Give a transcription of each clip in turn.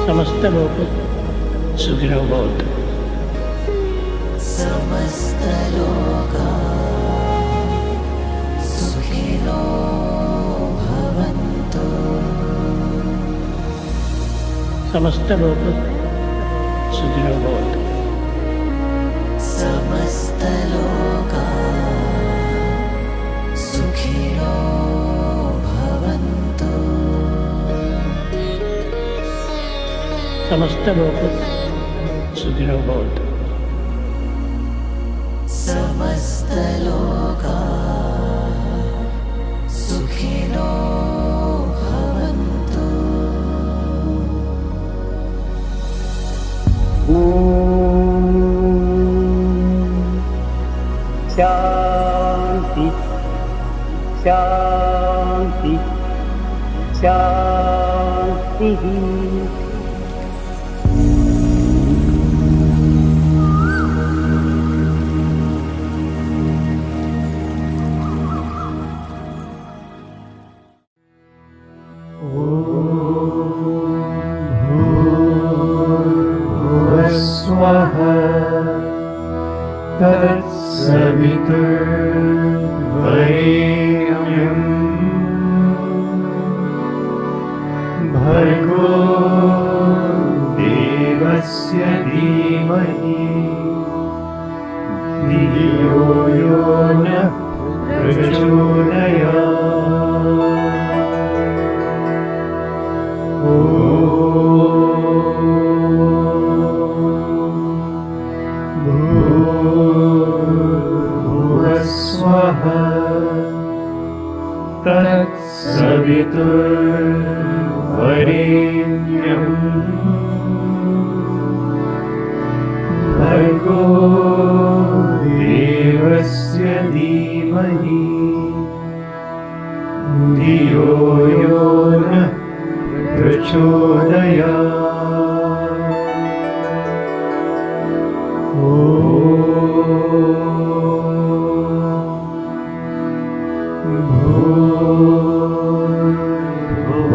समस्त लोक सुखिनो भवन्तु। समस्त लोका सुखिनो भवन्तु। समस्त लोक सुखिनो भवन्तु। समस्त लोका सुखिनो भवन्तु। समस्त लोक सुखिनो भवन्तु। समस्त लोका सुखिनो भवन्तु। शांति शांति शांति। तत्सवितुर्वरेण्यं भर्गो देवस्य धीमहि धियो यो नः प्रचोदयात्। तत्सवितुर्वरेण्यं भर्गो देवस्य धीमहि धियो यो नः प्रचोदयात्।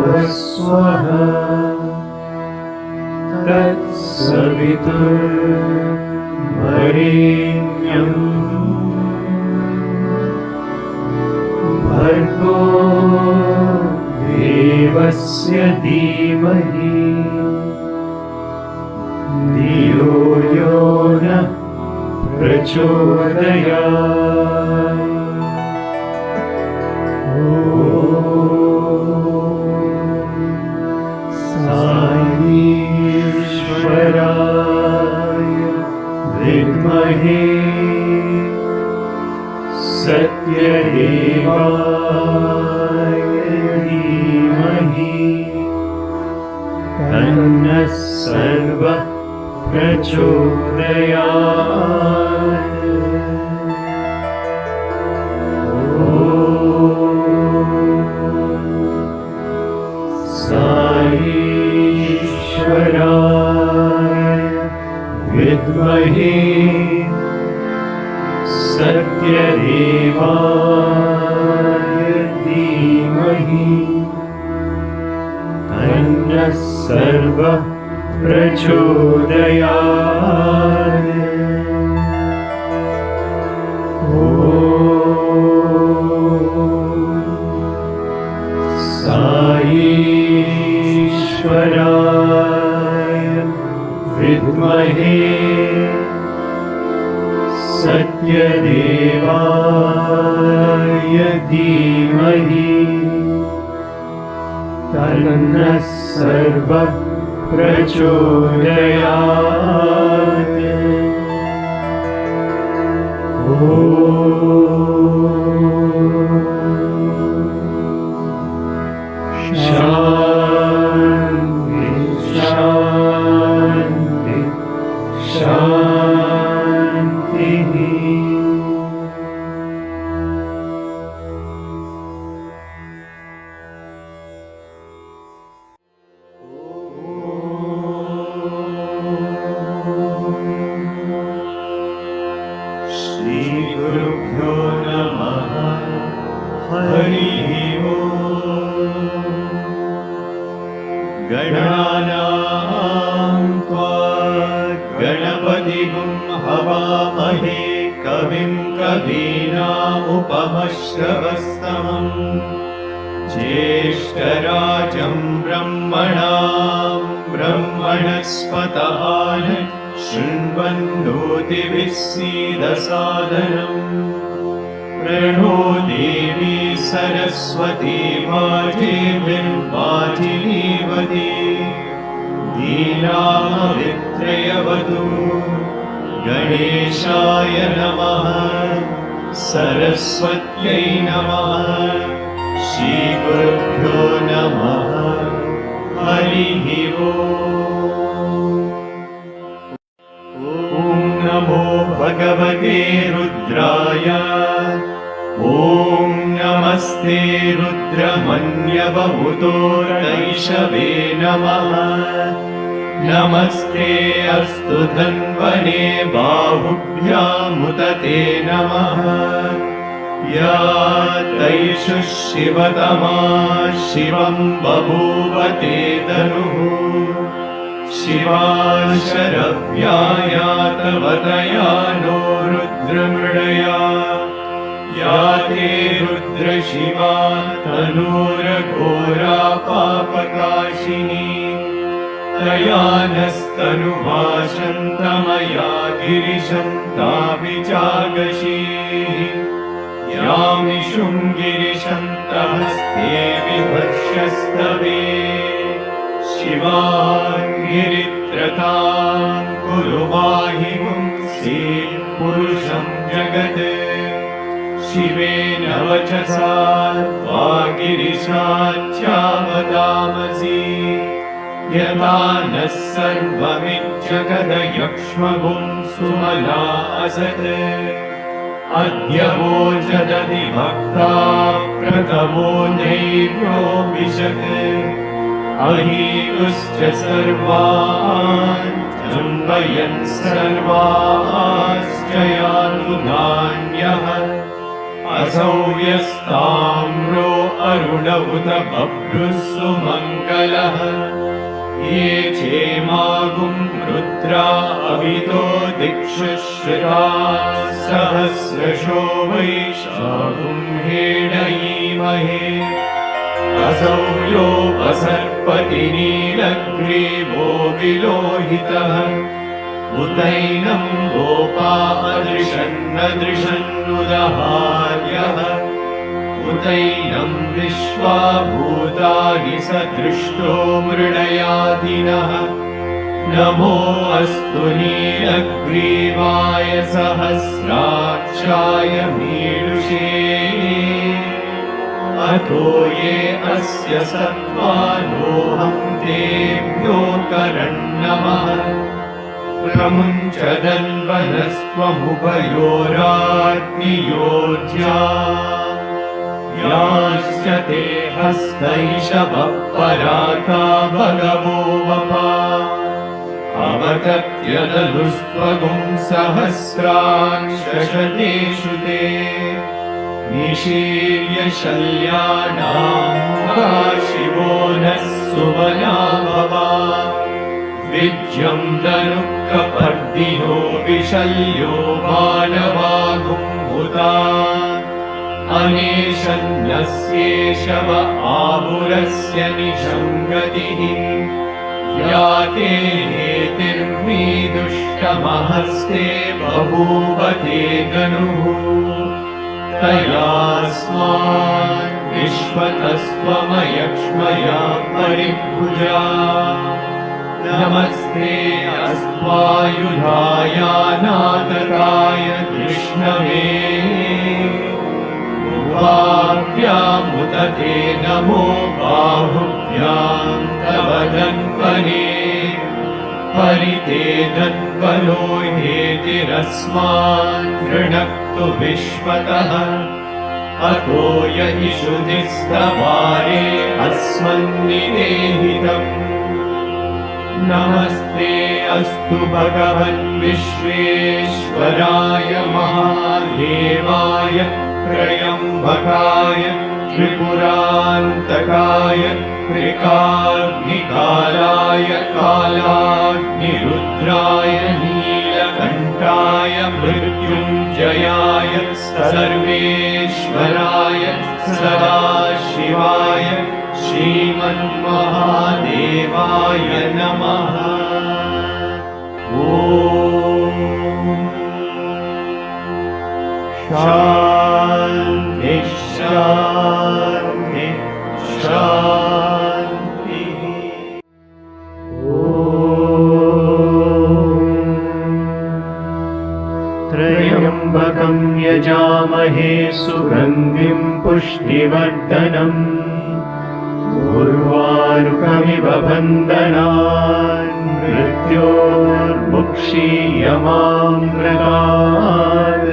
भूर्भुवस्सुवः तत्सवितुर्वरेण्यं भर्गो देवस्य धीमहि धियो यो नः प्रचोदयात्। साईश्वराय विद्महे सत्यदेवाय धीमहि तन्नः सर्वः प्रचोदयात्। साईश्वराय विद्महे सत्यदेवाय धीमहि तन्नः सर्वः प्रचोदयात्। साईश्वराय विद्महे सत्यदेवाय धीमहि तन्नः सर्वः प्रचोदयात्। शान्ति शान्ति शान्तिः। श्रीगुरुभ्यो नमः। हरिः ओम्। कविं कवीनामुपमश्रवस्तमम् ज्येष्ठराजं ब्रह्मणस्पत शृण्वन्नोतिभिस्सीदसादनम् प्रणो देवी सरस्वती वाजिनीवती दीनामवित्रयवतु गणेशाय नमः सरस्वत्यै नमः श्रीगुरुभ्यो नमः हरिः ॐ नमो भगवते रुद्राय ॐ नमस्ते रुद्रमन्यवमुतो नैषवे नमः नमस्ते अस्तु धन्वने बाहुभ्यामुदते नमः या तैषु शिवतमा शिवं बभूवते तनुः शिवा शरव्याया तवतया नो रुद्रमृडया या ते रुद्रशिवा तनूरघोरा पापकाशिनी तया नस्तनुभाषन्तमया गिरिशं ताभिजागशीः यामिषुं गिरिशन्तहस्ते विभक्ष्यस्तवे शिवा गिरित्रतां कुरु माहि पुंसि पुरुषं जगत् शिवेन वचसा त्वा गिरिशाच्चावदामसि यदा नः सर्वमिज्जगदयक्ष्मगुं सुमला असत् अद्य वोचदधि भक्ता प्रथमो नैव्योऽभिषक् अहीतुश्च सर्वान् जम्बयन् सर्वाश्च यातु नान्यः असौ यस्ताम्रो अरुण उत बभ्रुः सुमङ्गलः ये चेमागुं रुद्रा अवितो दिक्षु श्रुताः सहस्रशो वैशाखुं हेडयीमहे असौ योपसर्पति नीलग्रीवो विलोहितः उतैनं गोपा अदृशन्नदृशन्नुदहार्यः उतैनं विश्वा भूतानि स दृष्टो मृडयादिनः नमो अस्तु नीलग्रीवाय सहस्राक्षाय मीडुषे अतो ये अस्य सत्त्वानोऽहं तेभ्यो करन्नमः प्रमुञ्चदन्वनस्त्वमुभयोराग्नियोज्या याश्च ते हस्तैषवः पराता भगवो वपा अवतत्यदनुस्त्वगुं सहस्राक्षशतेषु ते निशीर्य शल्यानां शिवो नः सुमना भवा विज्यं धनुःकपर्दिनो विशल्यो बाणवागुम्भुता अनेशन्नस्येषव आहुरस्य निशङ्गतिः या ते हेतिर्मीदुष्टमहस्ते बभूवते धनुः तयास्मान् विश्वतस्त्वमयक्ष्मया परिभुजा नमस्ते अस्त्वायुधायानागताय कृष्णवे उभाभ्यामुदते नमो बाहुभ्यां तव धन्वने परिते धन्वनो हेतिरस्मान् वृणक्तु विश्वतः अतो य इषुधिस्तवारे अस्मन्निदेहितम् नमस्ते अस्तु भगवन् विश्वेश्वराय महादेवाय त्र्यम्बकाय त्रिपुरान्तकाय त्रिकाग्निकालाय कालाग्निरुद्राय नीलकण्ठाय मृत्युञ्जयाय मृत्युञ्जयाय सर्वेश्वराय सदाशिवाय श्रीमन्महादेवाय नमः। ॐ शान्ति शान्ति शान्तिः। त्र्यम्बकं यजामहे सुगन्धिं पुष्टिवर्धनम् उर्वारुकमिव बन्धनान् मृत्योर्मुक्षीयमामृतात्।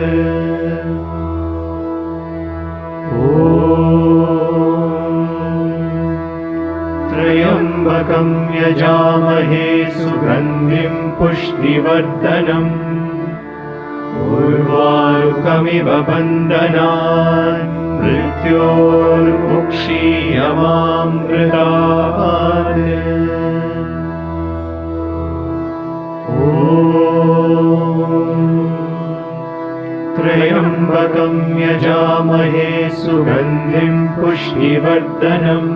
त्र्यम्बकं यजामहे सुगन्धिं पुष्टिवर्धनम् उर्वारुकमिव बन्धनान् मृत्योर्मुक्षीयमामृतात्। त्र्यम्बकं यजामहे सुगन्धिं पुष्टिवर्धनम्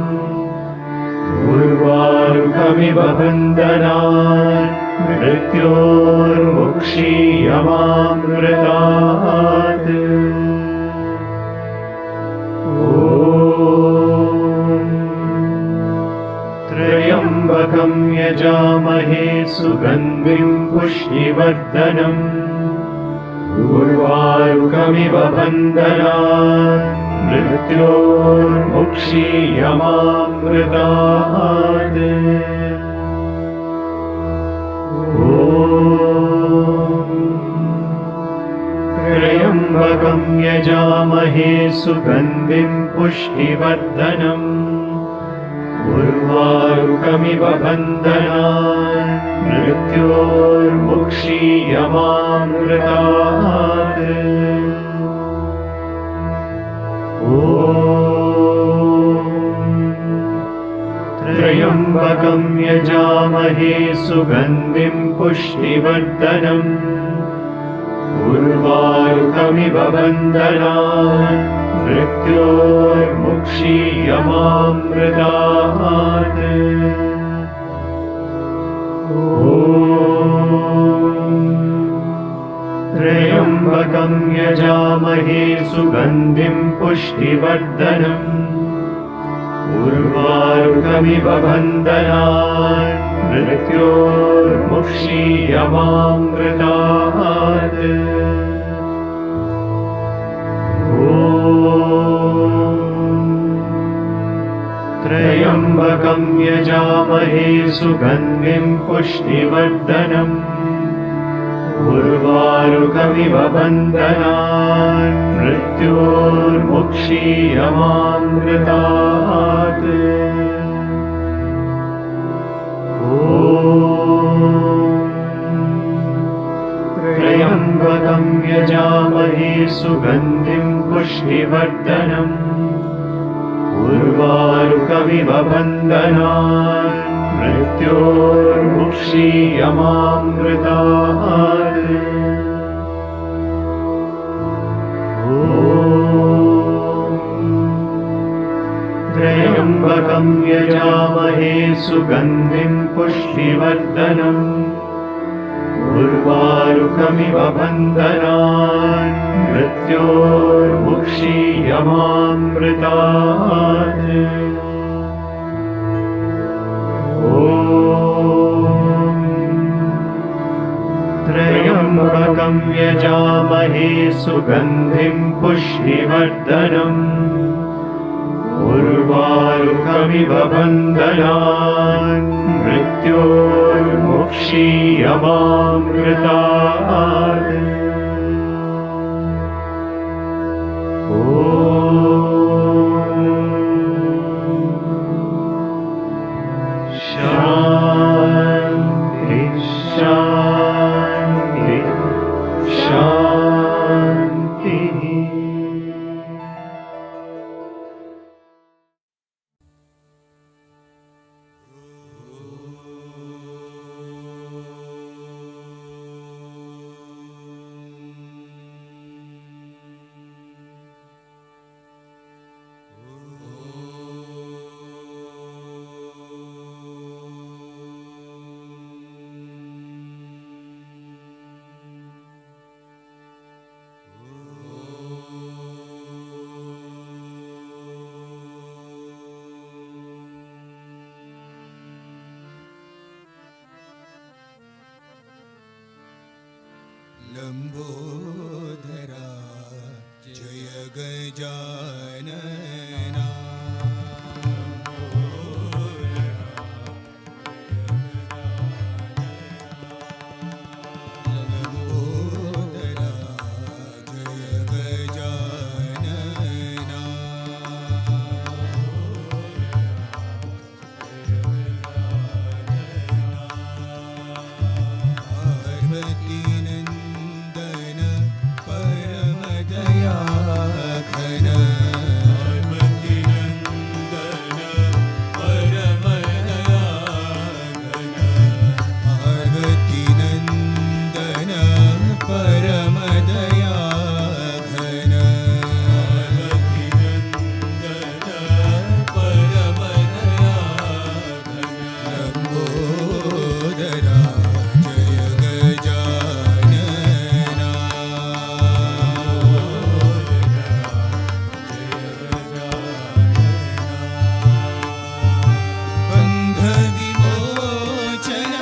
उर्वारुकमिव बन्धनान् मृत्योर्मुक्षीयमामृतात्। त्र्यम्बकं यजामहे सुगन्धिं पुष्टिवर्धनम् उर्वारुकमिव बन्धनान् मृत्योर्मुक्षीयमामृतात्। त्र्यम्बकं यजामहे सुगन्धिं पुष्टिवर्धनम् उर्वारुकमिव बन्धनान् मृत्योर्मुक्षीयमामृतात्। त्र्यम्बकं यजामहे सुगन्धिं पुष्टिवर्धनम् उर्वारुकमिव बन्धनान् मृत्योर्मुक्षीयमामृतात्। त्र्यम्बकं यजामहे सुगन्धिं पुष्टिवर्धनम् उर्वारुकमिव बन्धनान् मृत्योर्मुक्षीयमामृतात्। त्र्यम्बकं यजामहे सुगन्धिं पुष्टिवर्धनम् उर्वारुकमिव बन्धनान् मृत्योर्मुक्षीयमामृतात्। त्र्यम्बकं यजामहे सुगन्धिं पुष्टिवर्धनम् उर्वारुकमिव बन्धनान् मृत्योर्मुक्षीयमामृतात्। त्र्यम्बकं यजामहे सुगन्धिं पुष्टिवर्धनम् उर्वारुकमिव बन्धनान् मृत्योर्मुक्षीयमामृतात्। त्र्यम्बकं यजामहे सुगन्धिं पुष्टिवर्धनम् उर्वारुकमिव बन्धनान् मृत्योर्मुक्षीयमामृतात्। शान्ति शान्ति शान्तिः। लंबोदरा जय गजानना लंबोदरा जय गजानना पार्वती नंदन परम दया घन पार्वती नंदन परम दया घन पार्वती नंदन परम दया घन पार्वती नंदन परम दया घन लंबोदरा जय गजानना बंध विमोचन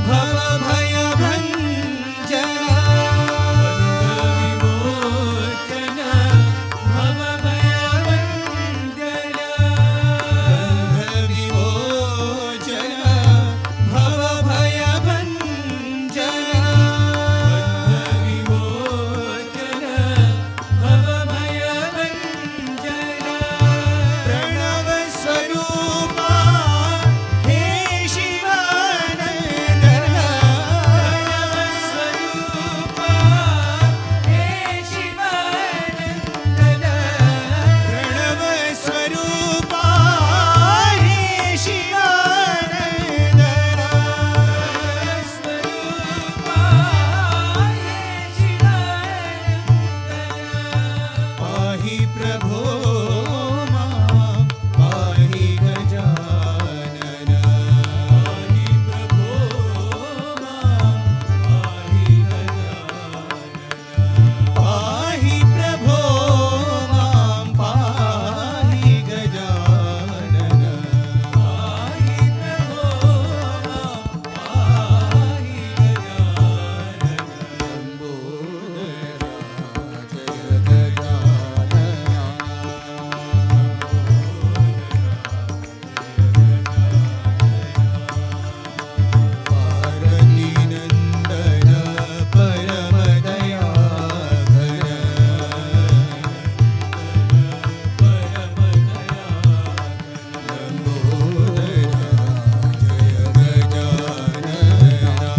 भव भय भंजना बंध विमोचन भव भय भंजना बंध विमोचन भव भय भंजना बंध विमोचन भव भय भंजना प्रणव स्वरूपा हे शिवानंदन प्रणव स्वरूपा हे शिवानंदन प्रणव स्वरूपा हे शिवानंदन स्वरूपा हे शिवानंदन पाहि प्रभो मां पाहि गजानन पाहि प्रभो मां पाहि गजानन पाहि प्रभो मां पाहि गजानन पाहि प्रभो मां पाहि गजानन लंबोदरा जय गजानना पार्वती नंदन परम दया घन परम दया लंबोदरा जय गजानना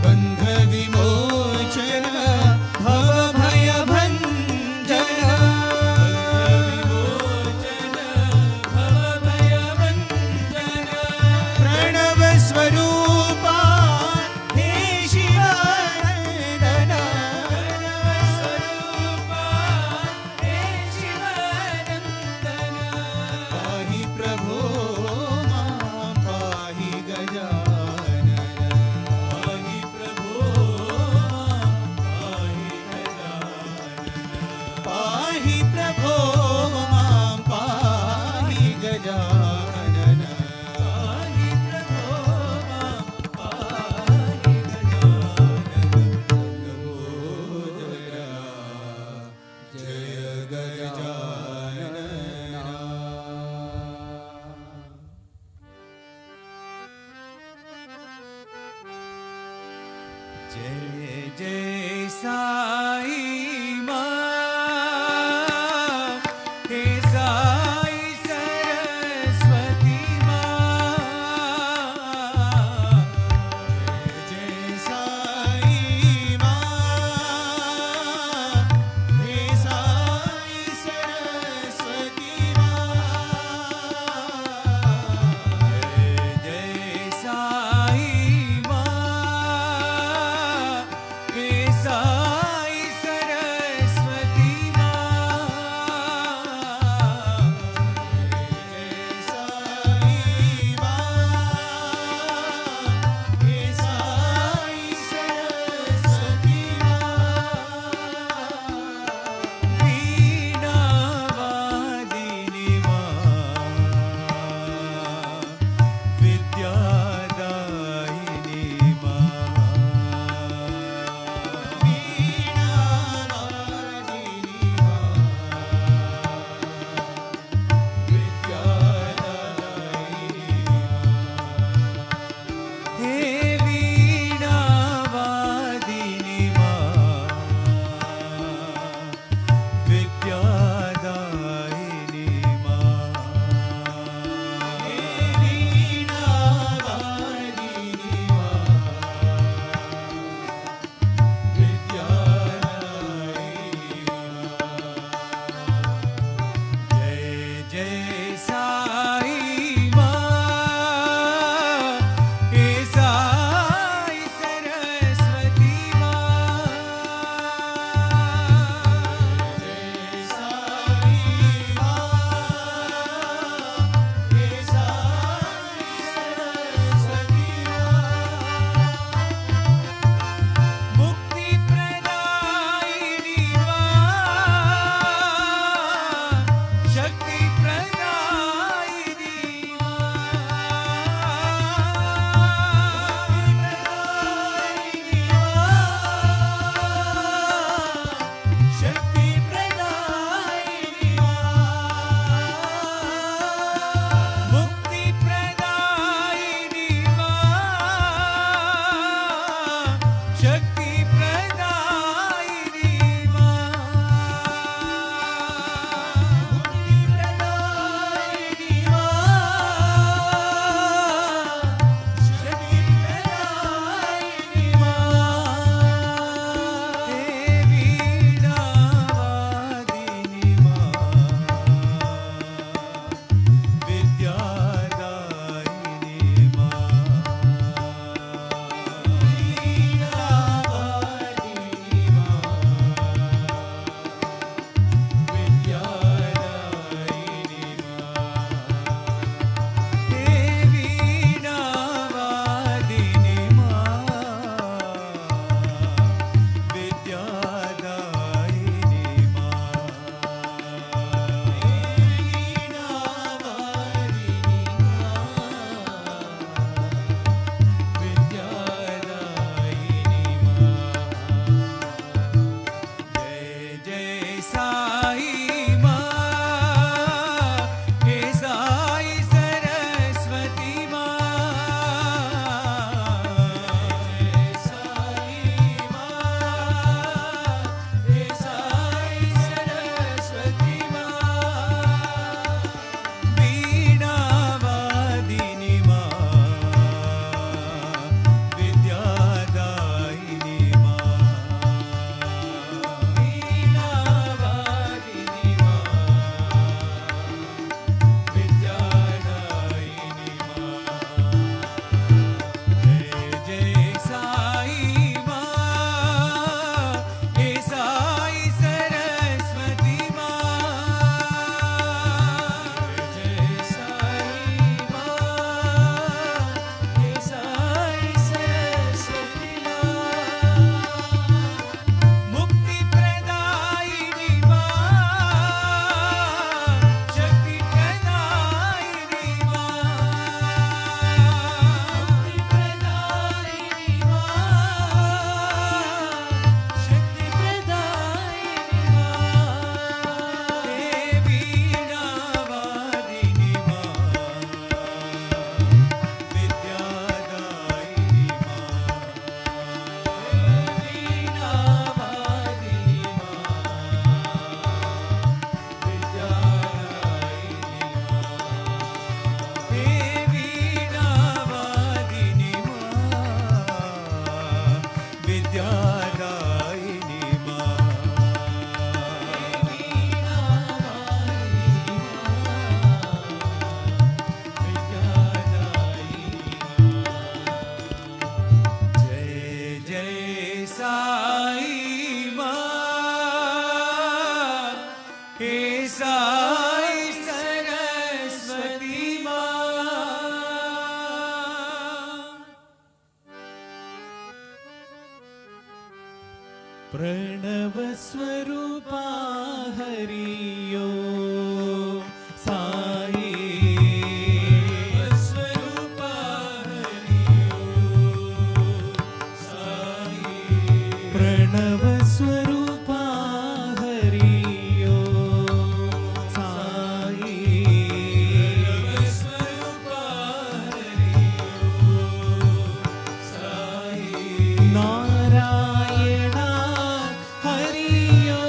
बंध विमोचन भव भय भंजना विमोचन भव भय भंजना प्रणव स्वरूपा हे शिवानंदन प्रणव स्वरूपा हे शिवानंदन पाहि प्रभो मां पाहि गजानन पाहि प्रभो मां पाहि गजानन पाहि प्रभो मां पाहि गजानन पाहि प्रभो मां पाहि गजानन लंबोदरा जय गजानना जय जय साई मां साई सरस्वती माँ। प्रणव स्वरूपा हरियो साई स्वरूपा हरियो साई। प्रणव स्वरूपा हरियो साई स्वरूपा हरियो साई। नारायण हरियो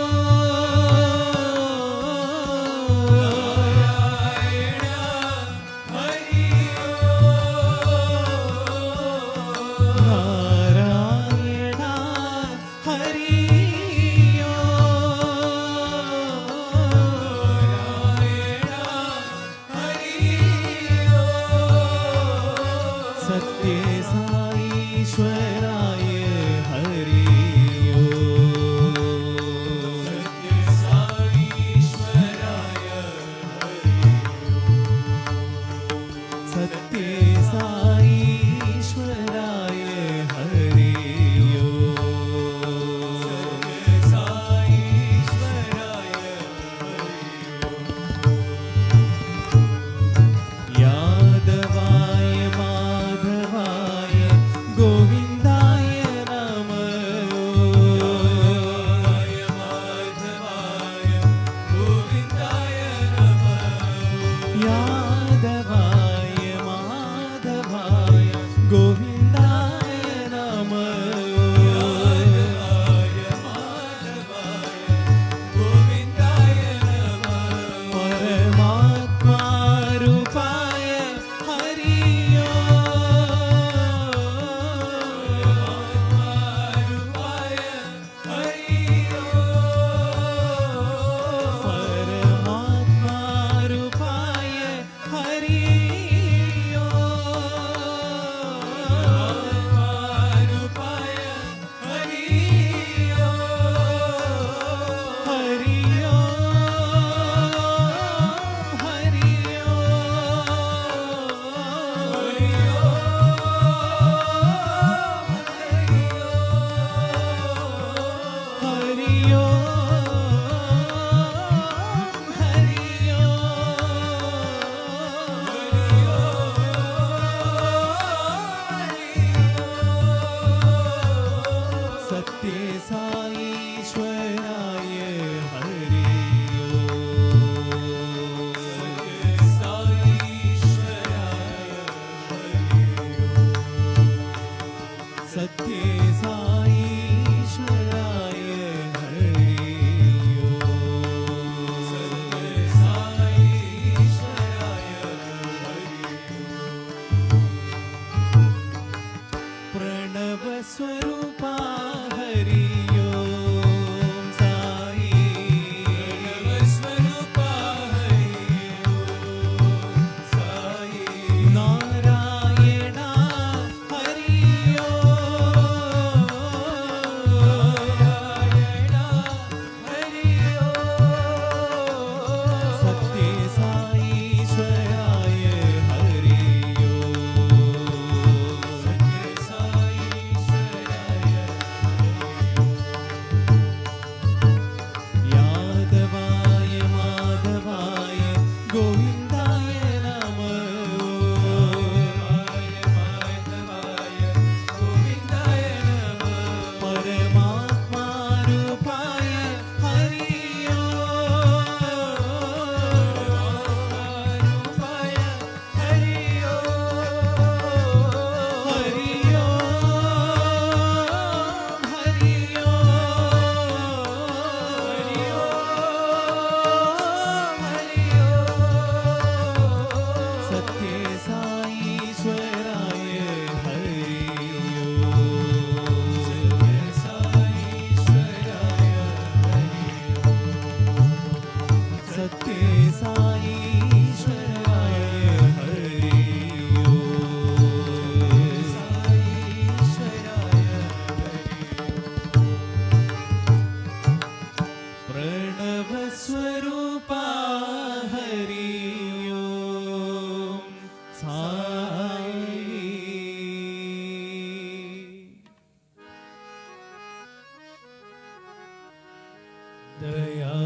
दया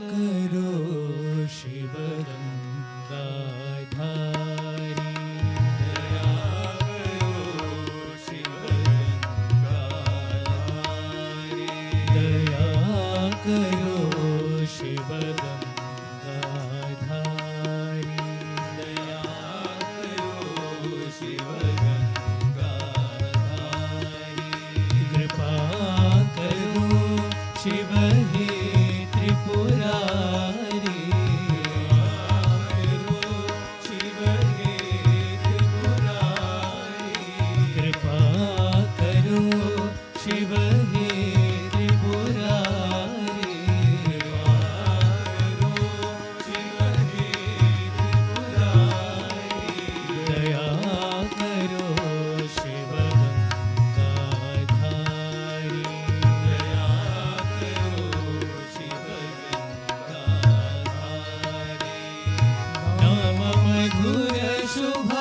करो शिव गंगाधारी, दया करो शिव गंगाधारी, दया करो शिव गंगाधारी, दया करो शिव गंगाधारी, कृपा करो शिव हे त्रिपुरारी, करो शिव हे त्रिपुरारी, कृपा करो शिव हे त्रिपुरारी, करो शिव हे त्रिपुरारी, दया करो शिव गंगाधारी, दया करो शिव गंगाधारी, नाम मधुर शुभ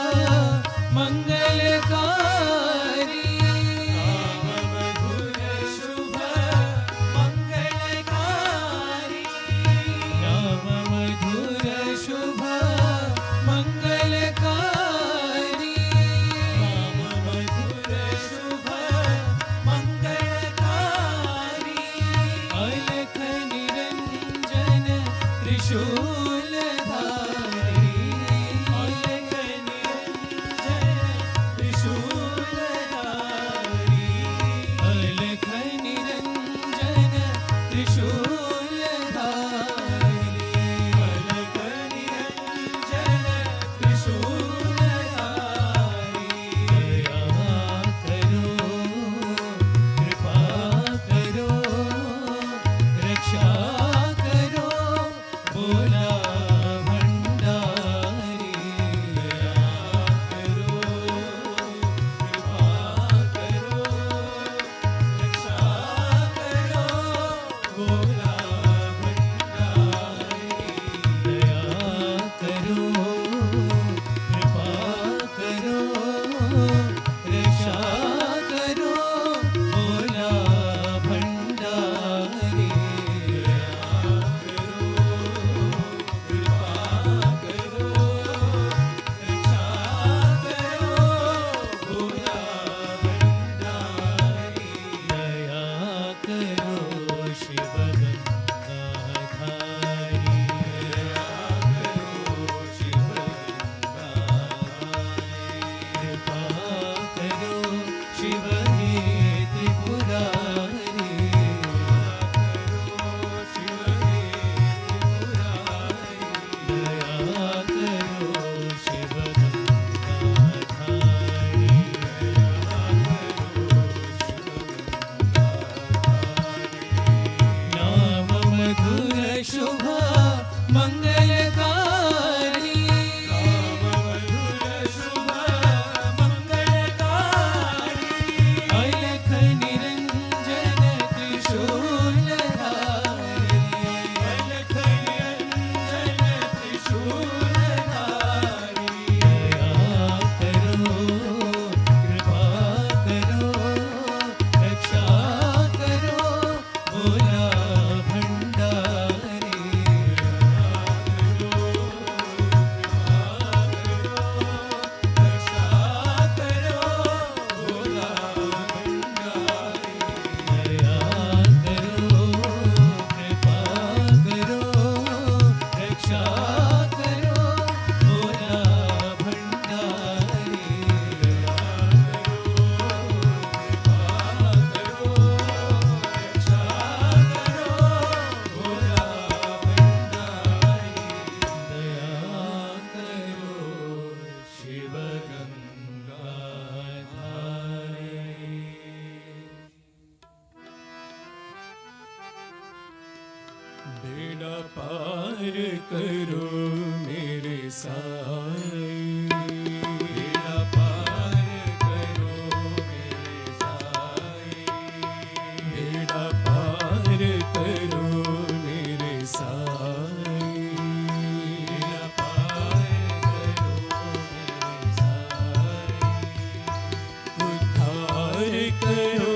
मंगलकारी, नाम मधुर शुभ मंगलकारी, नाम मधुर शुभ मंगलकारी, नाम मधुर शुभ मंगलकारी, अलख निरंजन त्रिशूलधारी, अलख निरंजन त्रिशूलधारी, अलख निरंजन त्रिशूलधारी, अलख निरंजन त्रिशूलधारी, दया करो कृपा करो रक्षा करो बोला भंडारी, दया करो कृपा करो रक्षा करो बोला भंडारी, दया करो कृपा करो रक्षा करो बोला भंडारी, दया करो कृपा करो रक्षा करो बोला भंडारी, दया करो शिव गंगाधारी, दया करो शिव गंगाधारी, कृपा करो शिव हे त्रिपुरारी, करो शिव हे त्रिपुरारी, दया करो शिव गंगाधारी, दया करो शिव गंगाधारी, नाम मधुर शुभ मंगलकारी, नाम मधुर शुभ मंगलकारी, अलख निरंजन त्रिशूलधारी, अलख निरंजन त्रिशूलधारी, दया करो कृपा करो रक्षा करो बोला भंडारी, बेड़ा पार करो मेरे साईं, बेड़ा पार करो मेरे साईं, बेड़ा पार करो मेरे साईं, बेड़ा पार करो मेरे साईं, उद्धार करो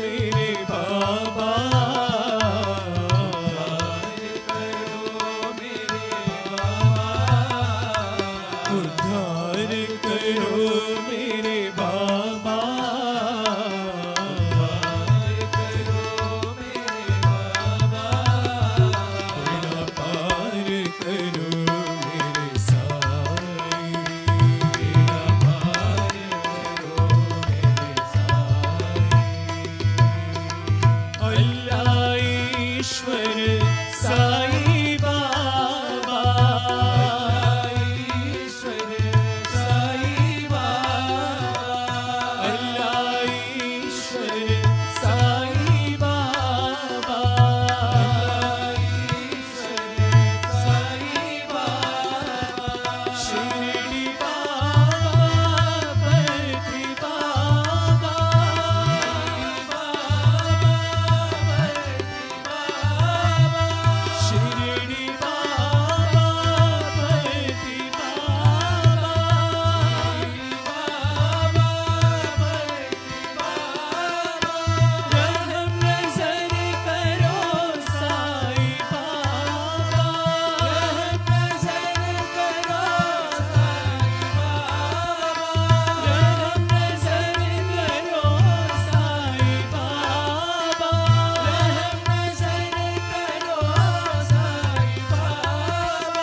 मेरे बाबा, ईश्वर साई बाबा, ईश्वर साई बाबा, अल्लाह ईश्वर साई बाबा, ईश्वर साई बाबा, शिरडी बाबा, पति बाबा, शिरडी बाबा, पति बाबा, रहम नजर करो साई बाबा, रहम नजर करो साई बाबा, रहम नजर करो साई बाबा, रहम नजर करो साई बाबा,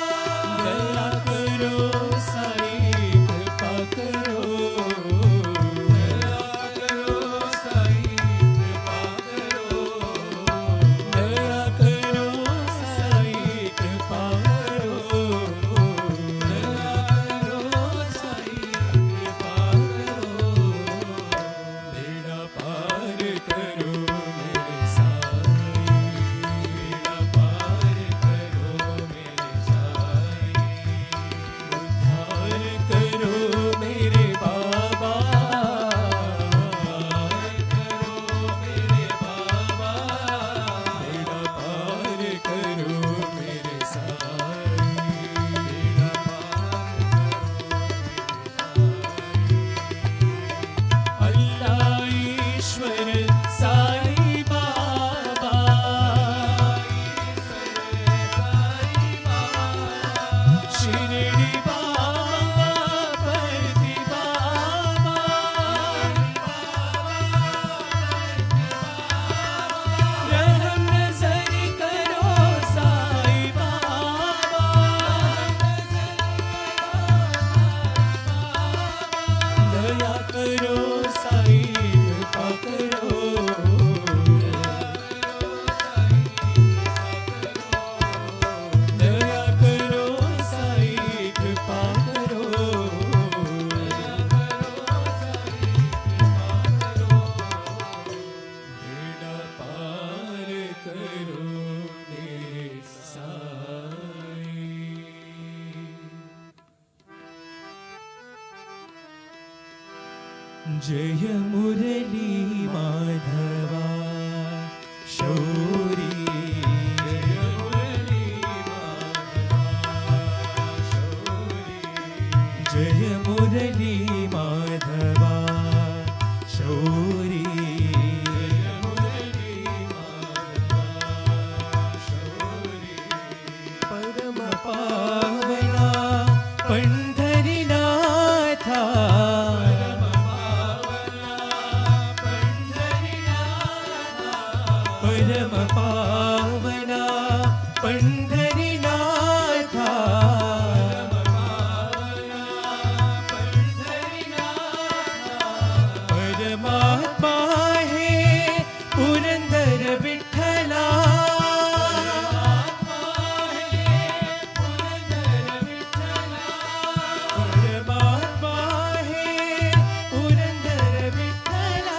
दया करो साई, कृपा करो, दया करो साई, कृपा करो, दया करो साई, कृपा करो, दया करो साई, कृपा करो, बेड़ा पार करो मेरे साई, बेड़ा पार करो मेरे साई, उद्धार करो मेरे बाबा, उद्धार करो मेरे बाबा, बेड़ा पार करो मेरे साई, बेड़ा पार करो मेरे साई, अल्लाह ईश्वर साई बाबा, शिरडी बाबा, पति बाबा, रहम नजर करो साई बाबा, दया करो साई, कृपा करो, दया करो साई, कृपा करो, बेड़ा पार करो मेरे साई। जय मुरली माधवा शौरी, जय मुरली माधवा शौरी, जय मुरली माधवा शौरी, जय मुरली माधवा शौरी, परम पावना पंढरीनाथा, परम पावना पंढरीनाथा, परमात्मा हे पुरंदर विठ्ठला, परमात्मा हे Purandar Vitthala,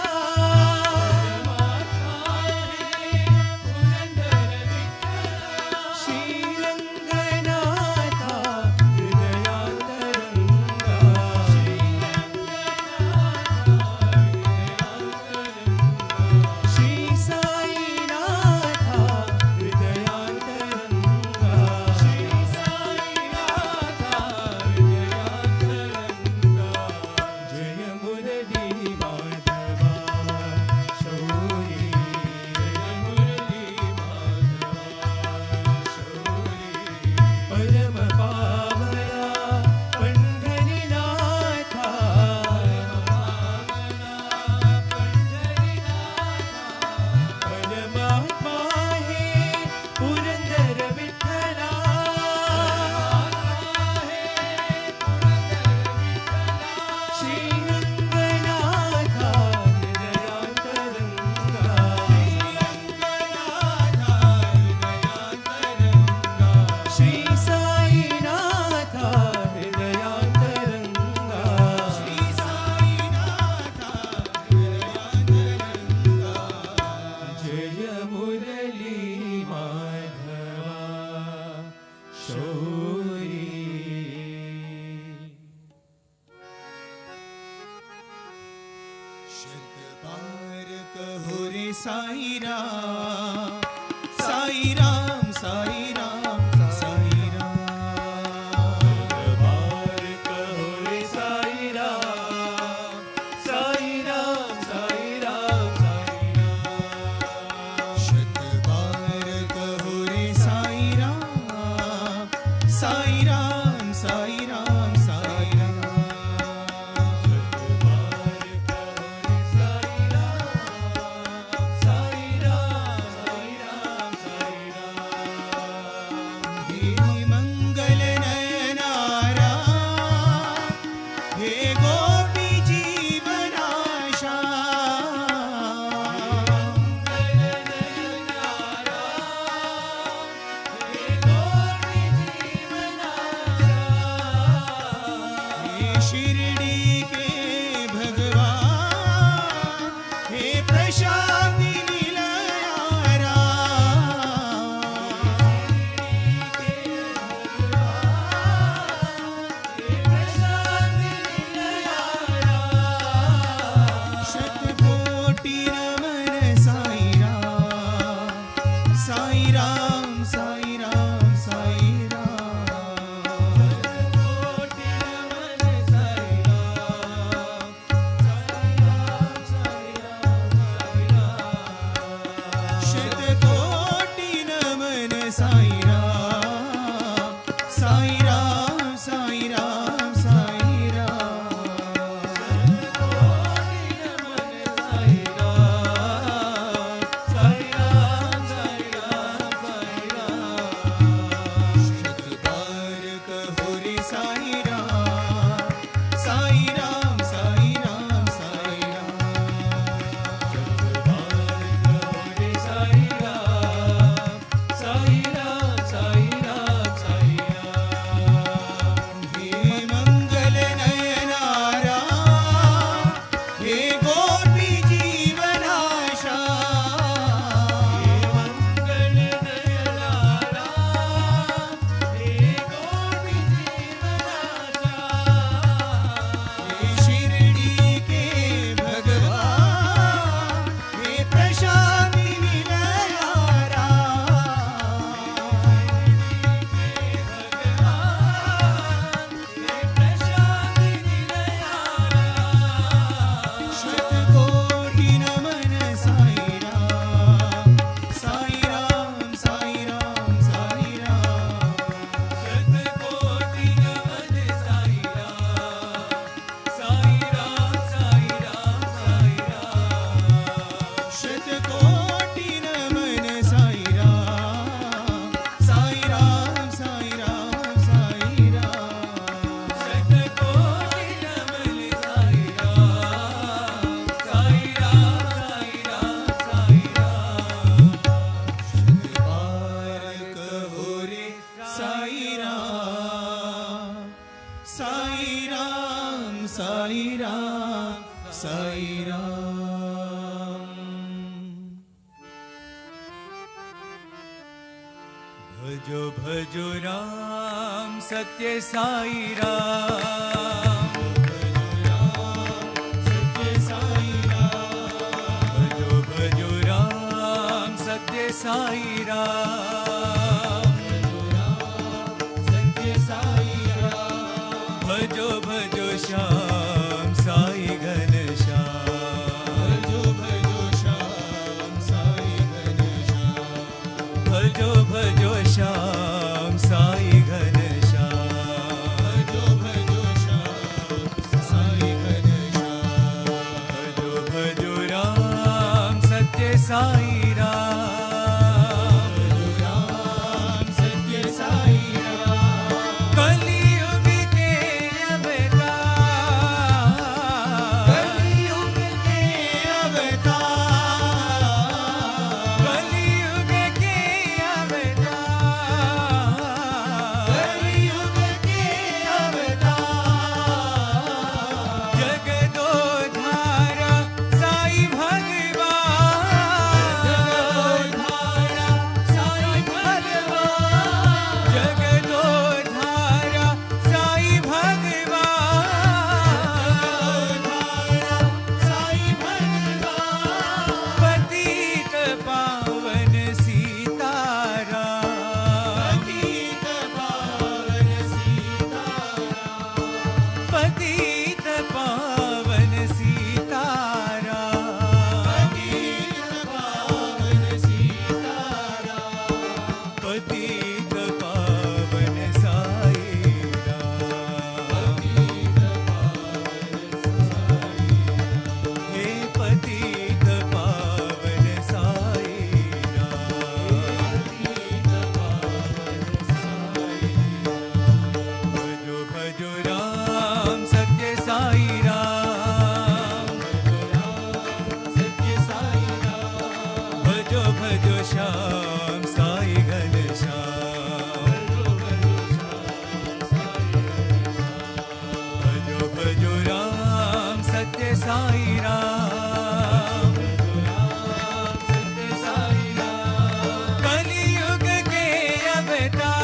Shri Sai Ram, Sai Ram, Sai Ram, Sai Ram. बार कहो रे साई राम, साई राम, साई राम, साई राम। शत बार कहो रे साई राम, साई राम, साई राम, साई राम। हे मंगल नयना राम, हे गोपी जीवनाशा। हे शिरडी के भगवान, हे प्रशांति निलया राम। शतकोटि नमन साई राम, साई राम, साई राम, साई शतकोटि नमन साई राम, साई राम, साई राम, साई शत बार कहो रे साई राम, साई राम, साई राम, साई हे मंगल नयना राम, हे गोपी जीवनाशा। हे शिरडी के भगवान, हे प्रशांति निलया शतकोटि नमन साई राम, साई राम, साई राम, साई शतकोटि नमन साई राम, साई राम, साई राम, साई बार कहो रे साई राम, साई राम, साई राम, साई राम। भजो भजो राम सत्य साई राम, सत्य साई राम, भजो भजो राम सत्य साई राम, सत्य साई राम। भजो भजो श्याम साई घनश्याम, भजो भजो श्याम साई घनश्याम, भजो भजो श्याम साई घनश्याम, भजो भजो श्याम साई घनश्याम। भजो भजो राम सत्य साई राम, भजो पतित पावन साई राम। हे पतित पावन साई राम। भजो भजो राम सत्य साई राम। भजो भजो श्याम साई घनश्याम। भजो भजो राम सत्य साई राम। कलियुग के अवतार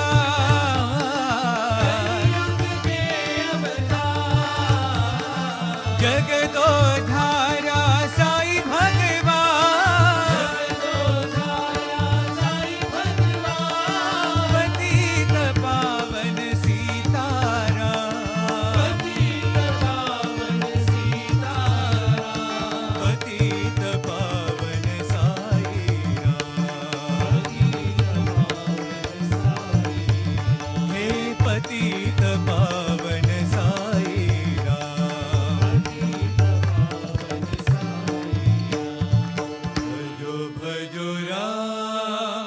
जगदोधारा साई भगवान। पतित पावन सीताराम। पतित पावन साई राम। हे पतित पावन साई राम। भजो भजो राम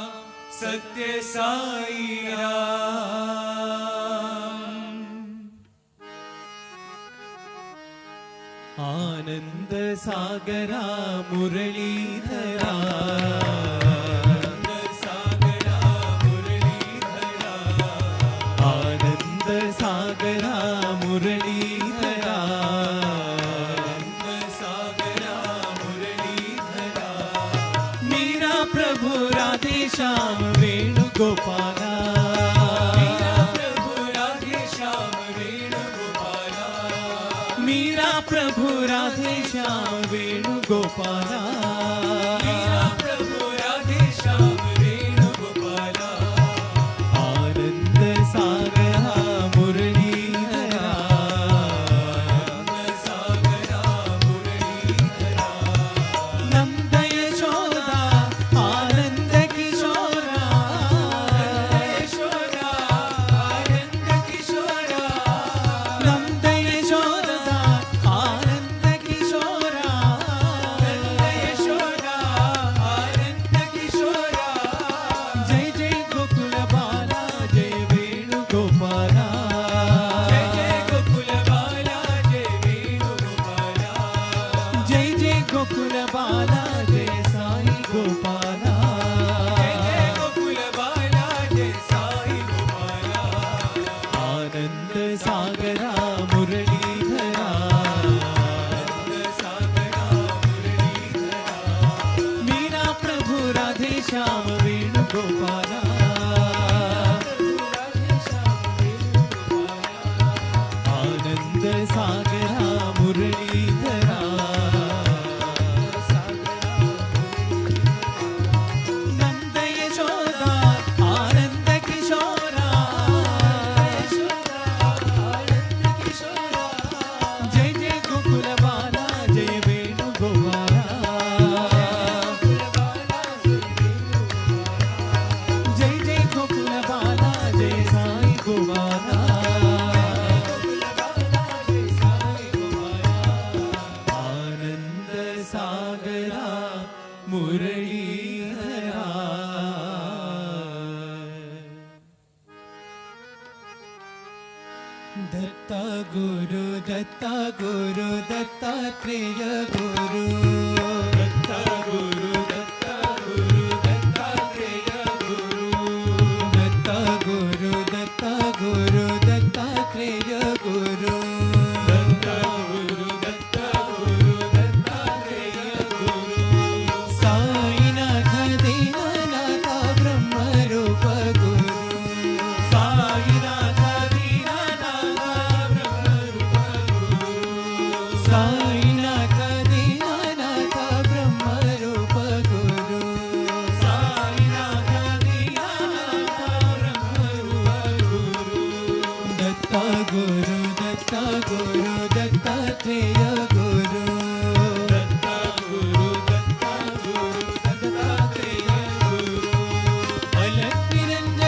सत्य साई राम। आनंद सागरा मुरलीधरा। सागरा मुरलीधरा। आनंद सागरा मुरलीधरा। सागरा मुरलीधरा। मीरा प्रभु राधे श्याम वेणुगोपाला। प्रभु राधे श्याम वेणुगोपाला। मीरा प्रभु राधे श्याम वेणुगोपाला। प्रभु राधे श्याम वेणुगोपाला। आनंद सागरा मुरलीधरा। सागरा मुरलीधरा। नंद यशोदा आनंद किशोरा। यशोदा आनंद किशोरा। नंद यशोदा आनंद किशोरा। यशोदा आनंद किशोरा। जय जय गोकुल बाला जय वेणुगोपाला। जय जय गोकुल बाला जय वेणुगोपाला। जय जय गोकुल बाला जय साई गोपाला। जय जय गोकुल बाला जय साई गोपाला। आनंद सागरा मुरलीधरा। सागरा मुरलीधरा। मीरा प्रभु राधे श्याम वेणुगोपाला। आनंद सागरा मुरलीधरा। नंद यशोदा आनंद किशोरा। जय जय गोकुल बाला जय वेणुगोपाला। जय जय गोकुल बाला जय साई गोपाला। आनंद सागरा मुरलीधरा। दत्ता गुरु दत्तात्रेय गुरु। दत्ता गुरु दत्तात्रेय गुरु। दत्ता गुरु दत्तात्रेय गुरु। दत्ता गुरु दत्तात्रेय गुरु। साईनाथ दीनानाथ ब्रह्मरूप गुरु। साईनाथ दीनानाथ ब्रह्मरूप गुरु। साईनाथ दीनानाथ ब्रह्मरूप गुरु। साईनाथ दीनानाथ ब्रह्मरूप गुरु। दत्ता गुरु दत्तात्रेय गुरु। दत्ता गुरु दत्तात्रेय गुरु। अलख निरंजन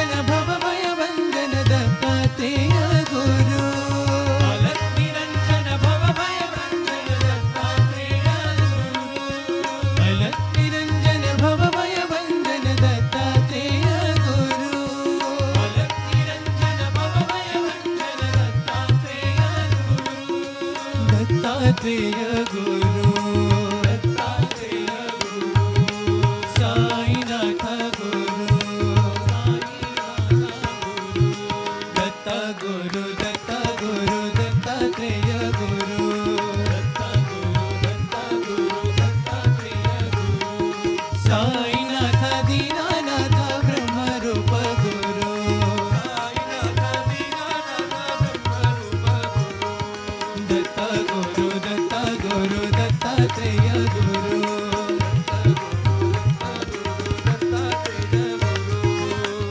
दत्तात्रेय गुरु साईनाथ गुरु दत्ता गुरु दत्तात्रेय गुरु साईनाथ दीनानाथ ब्रह्मरूप गुरु दत्ता गुरु दत्तात्रेय गुरु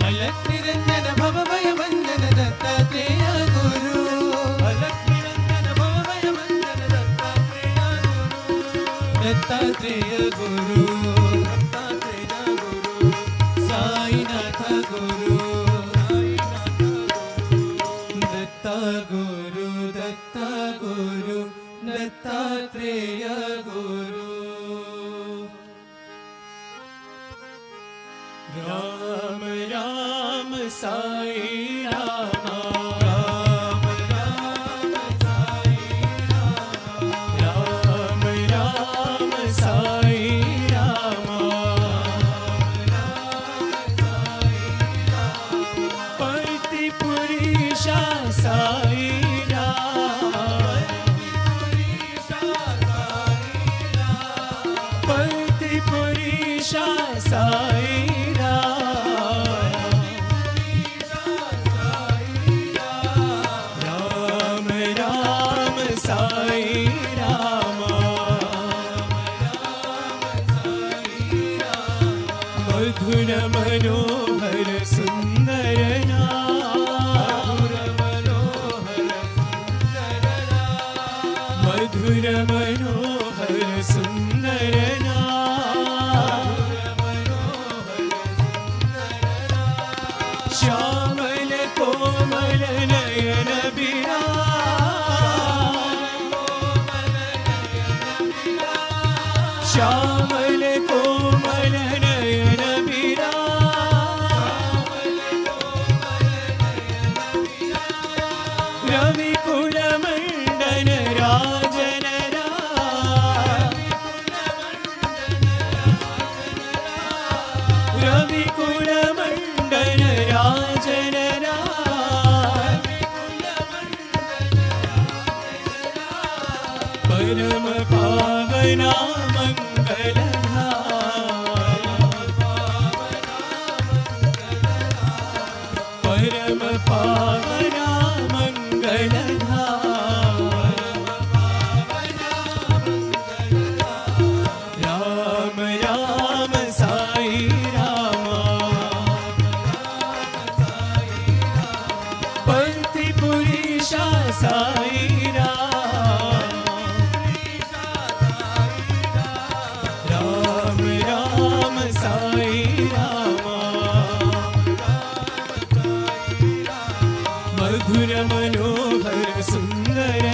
अलख निरंजन भव भय बंधन दत्तात्रेय गुरु दत्तात्रेय गुरु साईनाथ गुरु दत्ता गुरु दत्तात्रेय गुरु राम राम साई राम राम राम साई राम राम साई राम पति पुरीशा साई पति पुरीशा साई राम राम साई राम मधुर मनोहर सुंदर मधुर मनोहर सुंदर श्यामल कोमल नयन श्यामल कोमल नयन रवि कुल मंडन राजन रवि कुल मंडन राजन परम पावना मंगल परम पावना मंगल राम राम साई राम पति पुरीशा साई राम राम साई राम मधुर मनोहर सुंदर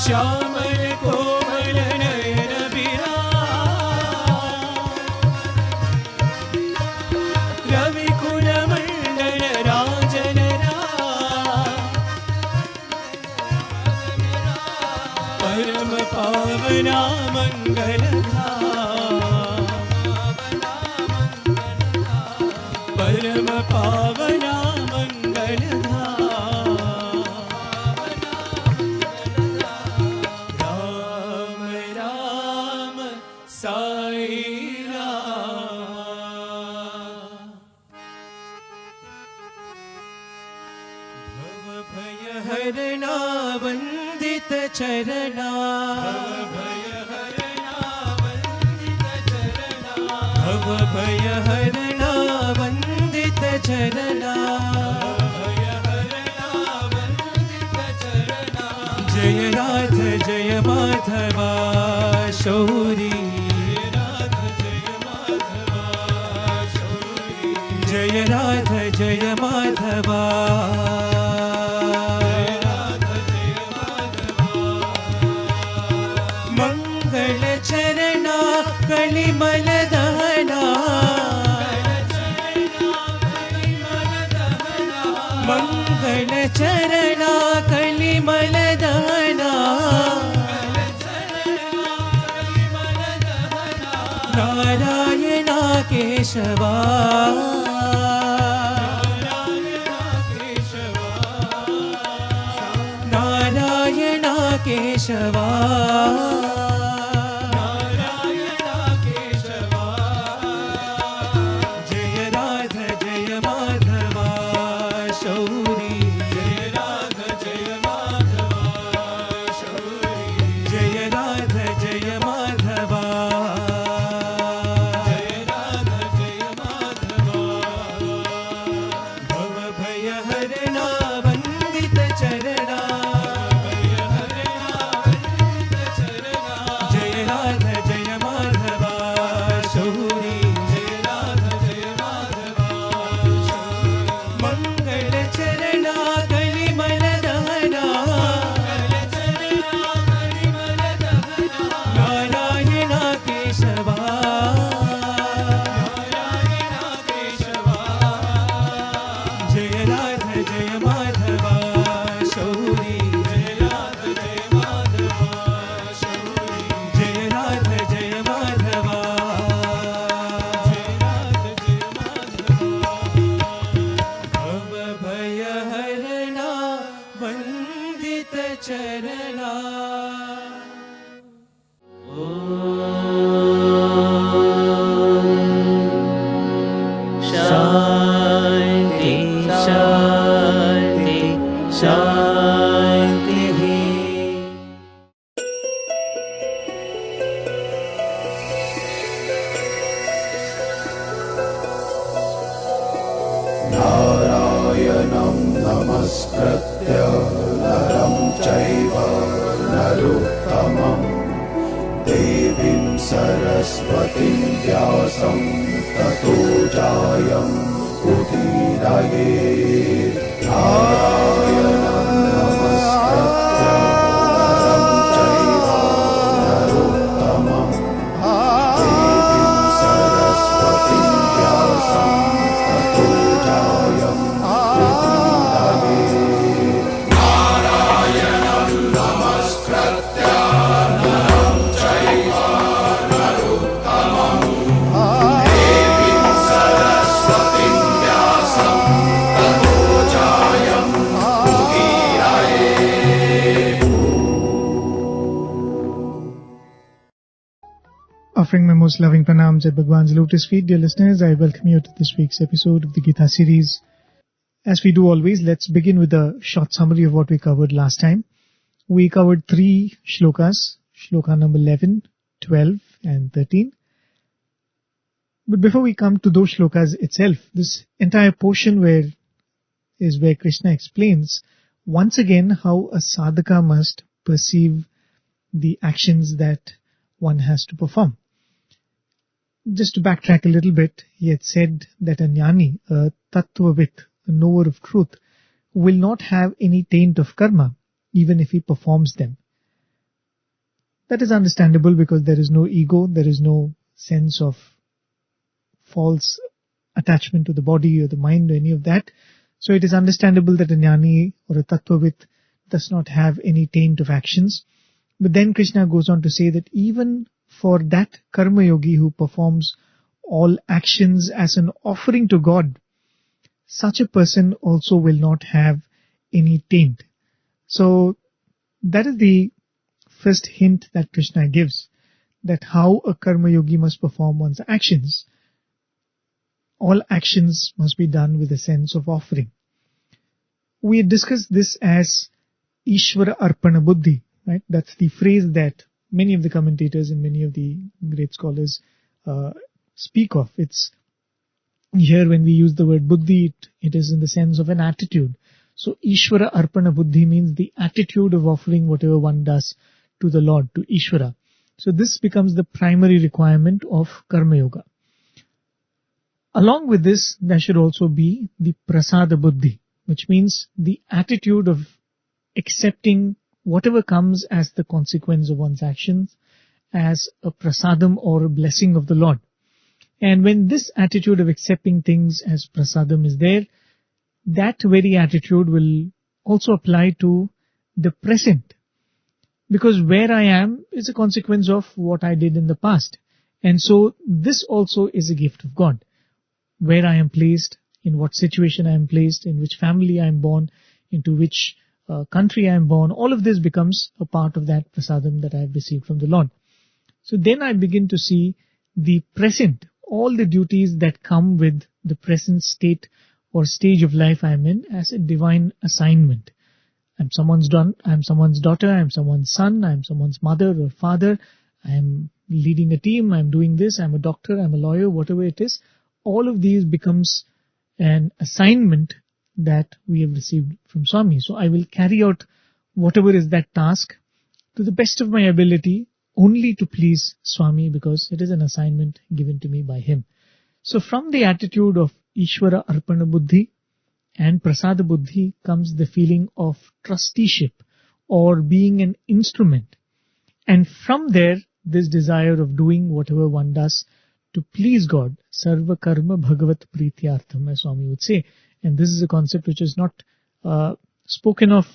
श्यामल कोमल नयन रवि कुल मंडन राजन परम पावना मंगल परम पावना मंगल राम राम साई राम भव भय हरणा वंदित चरणा भव भय हरणा वंदित चरणा जय राध जय माधवा शौरी जय राध जय माधवा मंगल चरणा कलिमल दहना मंगल मंगल चरणा कलिमल दहना नारायणा केशवा नारायणा केशवा Offering my most loving pranams at Bhagwan's lotus feet, dear listeners, I welcome you to this week's episode of the Gita series. As we do always, let's begin with a short summary of what we covered last time. We covered 3 shlokas, shloka number 11, 12 and 13. But before we come to those shlokas itself, this entire portion where Krishna explains once again how a sadhaka must perceive the actions that one has to perform. Just to backtrack a little bit, he had said that a jnani, a tattvavit, a knower of truth, will not have any taint of karma, even if he performs them. That is understandable because there is no ego, there is no sense of false attachment to the body or the mind or any of that. So it is understandable that a jnani or a tattvavit does not have any taint of actions. But then Krishna goes on to say that even for that karma yogi who performs all actions as an offering to God, such a person also will not have any taint. So that is the first hint that Krishna gives, that how a karma yogi must perform one's actions. All actions must be done with a sense of offering. We had discussed this as Ishvara Arpana Buddhi, right? That's the phrase that many of the commentators and many of the great scholars speak of. It's here when we use the word buddhi, it is in the sense of an attitude. So Ishvara Arpana Buddhi means the attitude of offering whatever one does to the Lord, to Ishvara. So this becomes the primary requirement of Karma Yoga. Along with this, there should also be the Prasada Buddhi, which means the attitude of accepting whatever comes as the consequence of one's actions as a prasadam or a blessing of the Lord. And when this attitude of accepting things as prasadam is there, that very attitude will also apply to the present. Because where I am is a consequence of what I did in the past. And so this also is a gift of God. Where I am placed, in what situation I am placed, in which family I am born, into which country I am born, all of this becomes a part of that prasadam that I have received from the Lord. So then I begin to see the present, all the duties that come with the present state or stage of life I am in as a divine assignment. I'm someone's daughter, I'm someone's son, I'm someone's mother or father, I'm leading a team, I'm doing this, I'm a doctor, I'm a lawyer, whatever it is. All of these becomes an assignment that we have received from Swami. So I will carry out whatever is that task to the best of my ability, only to please Swami, because it is an assignment given to me by him. So from the attitude of Ishvara Arpana Buddhi and Prasada Buddhi comes the feeling of trusteeship or being an instrument. And from there, this desire of doing whatever one does to please God, Sarva Karma Bhagavat Prithiyartham, as Swami would say. And this is a concept which is not spoken of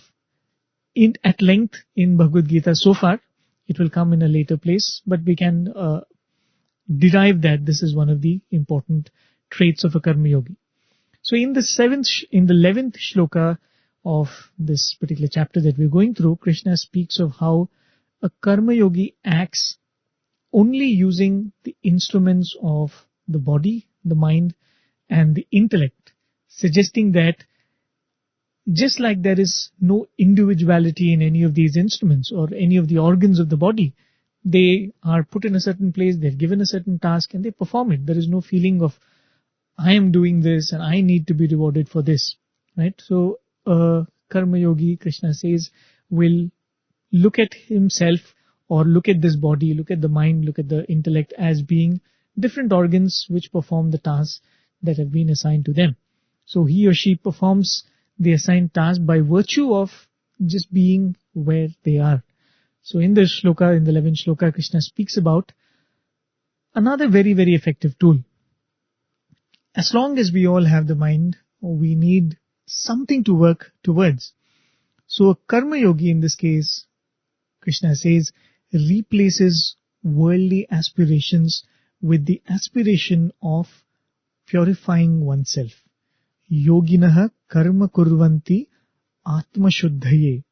at length in Bhagavad Gita so far. It will come in a later place, but we can derive that this is one of the important traits of a Karma Yogi. So in the 11th shloka of this particular chapter that we're going through, Krishna speaks of how a Karma Yogi acts only using the instruments of the body, the mind, and the intellect, suggesting that just like there is no individuality in any of these instruments or any of the organs of the body, they are put in a certain place, they're given a certain task, and they perform it. There is no feeling of, I am doing this and I need to be rewarded for this, right? So a Karma Yogi, Krishna says, will look at himself or look at this body, look at the mind, look at the intellect as being different organs which perform the tasks that have been assigned to them. So he or she performs the assigned task by virtue of just being where they are. So in this shloka, in the 11th shloka, Krishna speaks about another very, very effective tool. As long as we all have the mind, we need something to work towards. So a Karma Yogi in this case, Krishna says, replaces worldly aspirations with the aspiration of purifying oneself. Yoginaha karma kurvanti atma shuddhaye.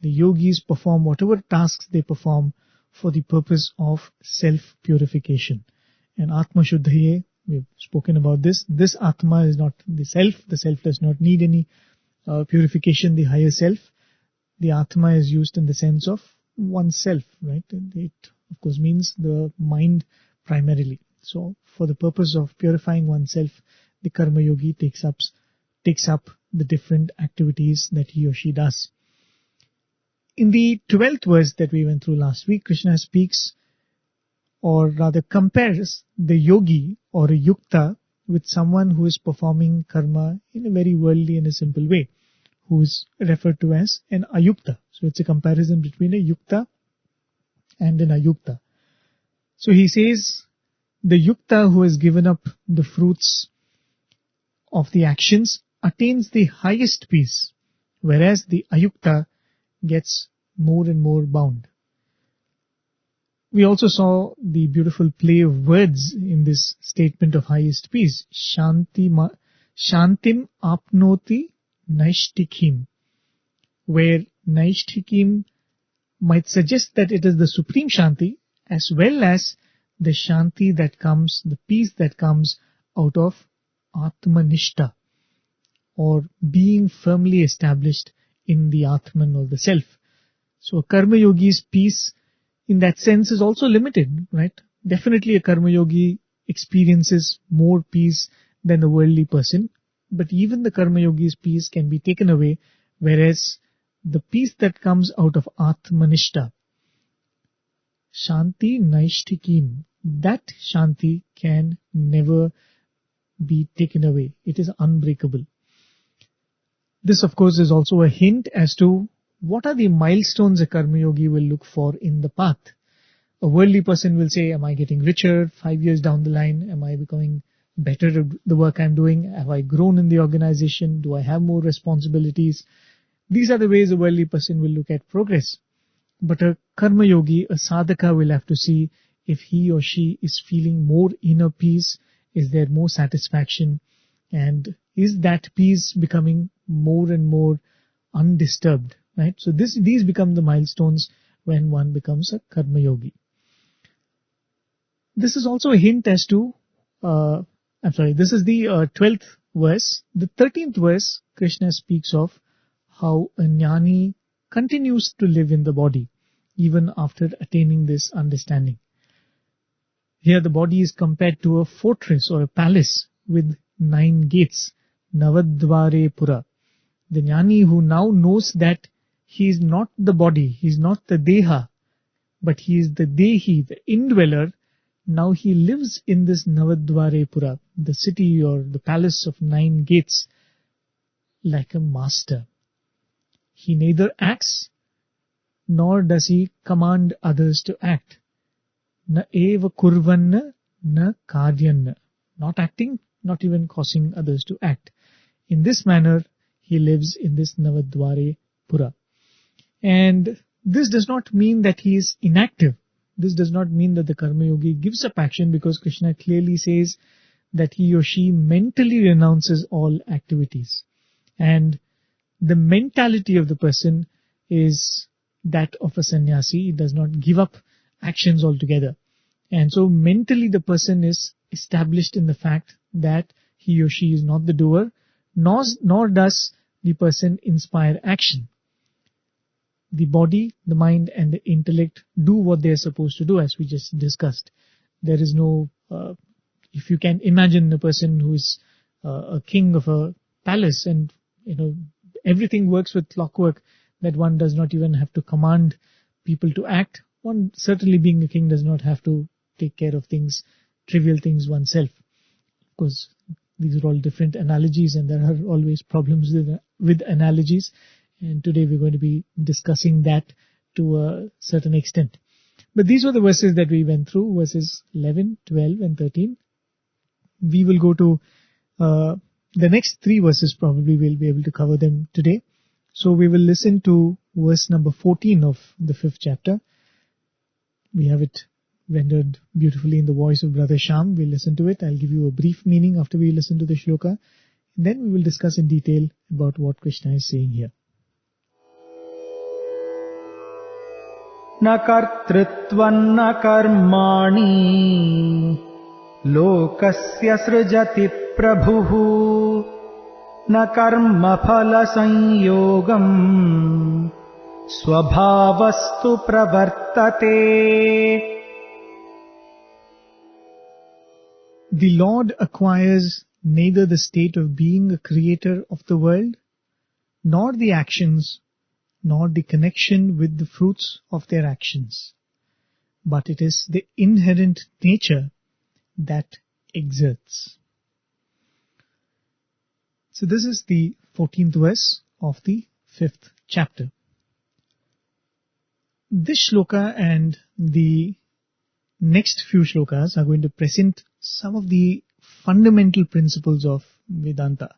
The yogis perform whatever tasks they perform for the purpose of self-purification. And atma shuddhaye, we've spoken about this. This atma is not the self. The self does not need any purification, the higher self. The atma is used in the sense of oneself, right? It, of course, means the mind primarily. So, for the purpose of purifying oneself, the Karma Yogi takes up the different activities that he or she does. In the 12th verse that we went through last week, Krishna speaks, or rather compares, the yogi or a yukta with someone who is performing karma in a very worldly and a simple way, who is referred to as an ayukta. So it's a comparison between a yukta and an ayukta. So he says, the yukta who has given up the fruits of the actions attains the highest peace, whereas the ayukta gets more and more bound. We also saw the beautiful play of words in this statement of highest peace. Shantim apnoti naishtikim, where naishtikim might suggest that it is the supreme shanti, as well as the shanti that comes, the peace that comes out of atmanishta, or being firmly established in the Atman or the self. So a Karma Yogi's peace in that sense is also limited, right? Definitely a Karma Yogi experiences more peace than a worldly person, but even the Karma Yogi's peace can be taken away, whereas the peace that comes out of Atmanishta, Shanti Naishtikim, that Shanti can never be taken away. It is unbreakable. This, of course, is also a hint as to what are the milestones a Karma Yogi will look for in the path. A worldly person will say, am I getting richer 5 years down the line? Am I becoming better at the work I'm doing? Have I grown in the organization? Do I have more responsibilities? These are the ways a worldly person will look at progress. But a karma yogi, a sadhaka, will have to see if he or she is feeling more inner peace, is there more satisfaction, and is that peace becoming more and more undisturbed, right? So these become the milestones when one becomes a karma yogi. This is also a hint as to, this is the 12th verse. The 13th verse, Krishna speaks of how a jnani continues to live in the body even after attaining this understanding. Here the body is compared to a fortress or a palace with 9 gates, Navadvare Pura. The jnani who now knows that he is not the body, he is not the deha, but he is the dehi, the indweller. Now he lives in this Navadvare Pura, the city or the palace of 9 gates, like a master. He neither acts nor does he command others to act. Na eva kurvanna na karyanna. Not acting, not even causing others to act. In this manner, he lives in this Navadvare Pura. And this does not mean that he is inactive. This does not mean that the karma yogi gives up action, because Krishna clearly says that he or she mentally renounces all activities. And the mentality of the person is that of a sannyasi. He does not give up actions altogether. And so mentally the person is established in the fact that he or she is not the doer, nor does the person inspire action. The body, the mind and the intellect do what they are supposed to do, as we just discussed. There is no, if you can imagine a person who is a king of a palace, and everything works with clockwork, that one does not even have to command people to act. One, certainly being a king, does not have to take care of things, trivial things oneself. Of course, these are all different analogies, and there are always problems with analogies. And today we're going to be discussing that to a certain extent. But these were the verses that we went through, verses 11, 12 and 13. We will go to the next 3 verses, probably we'll be able to cover them today. So we will listen to verse number 14 of the 5th chapter. We have it rendered beautifully in the voice of Brother Shyam. We'll listen to it. I'll give you a brief meaning after we listen to the shloka. And then we will discuss in detail about what Krishna is saying here. न कर्तृत्वं न कर्माणि लोकस्य सृजति प्रभुः न कर्मफलसंयोगम् स्वभावस्तु प्रवर्तते. The Lord acquires neither the state of being a creator of the world, nor the actions, nor the connection with the fruits of their actions, but it is the inherent nature that exerts. So this is the 14th verse of the 5th chapter. This shloka and the next few shlokas are going to present some of the fundamental principles of Vedanta,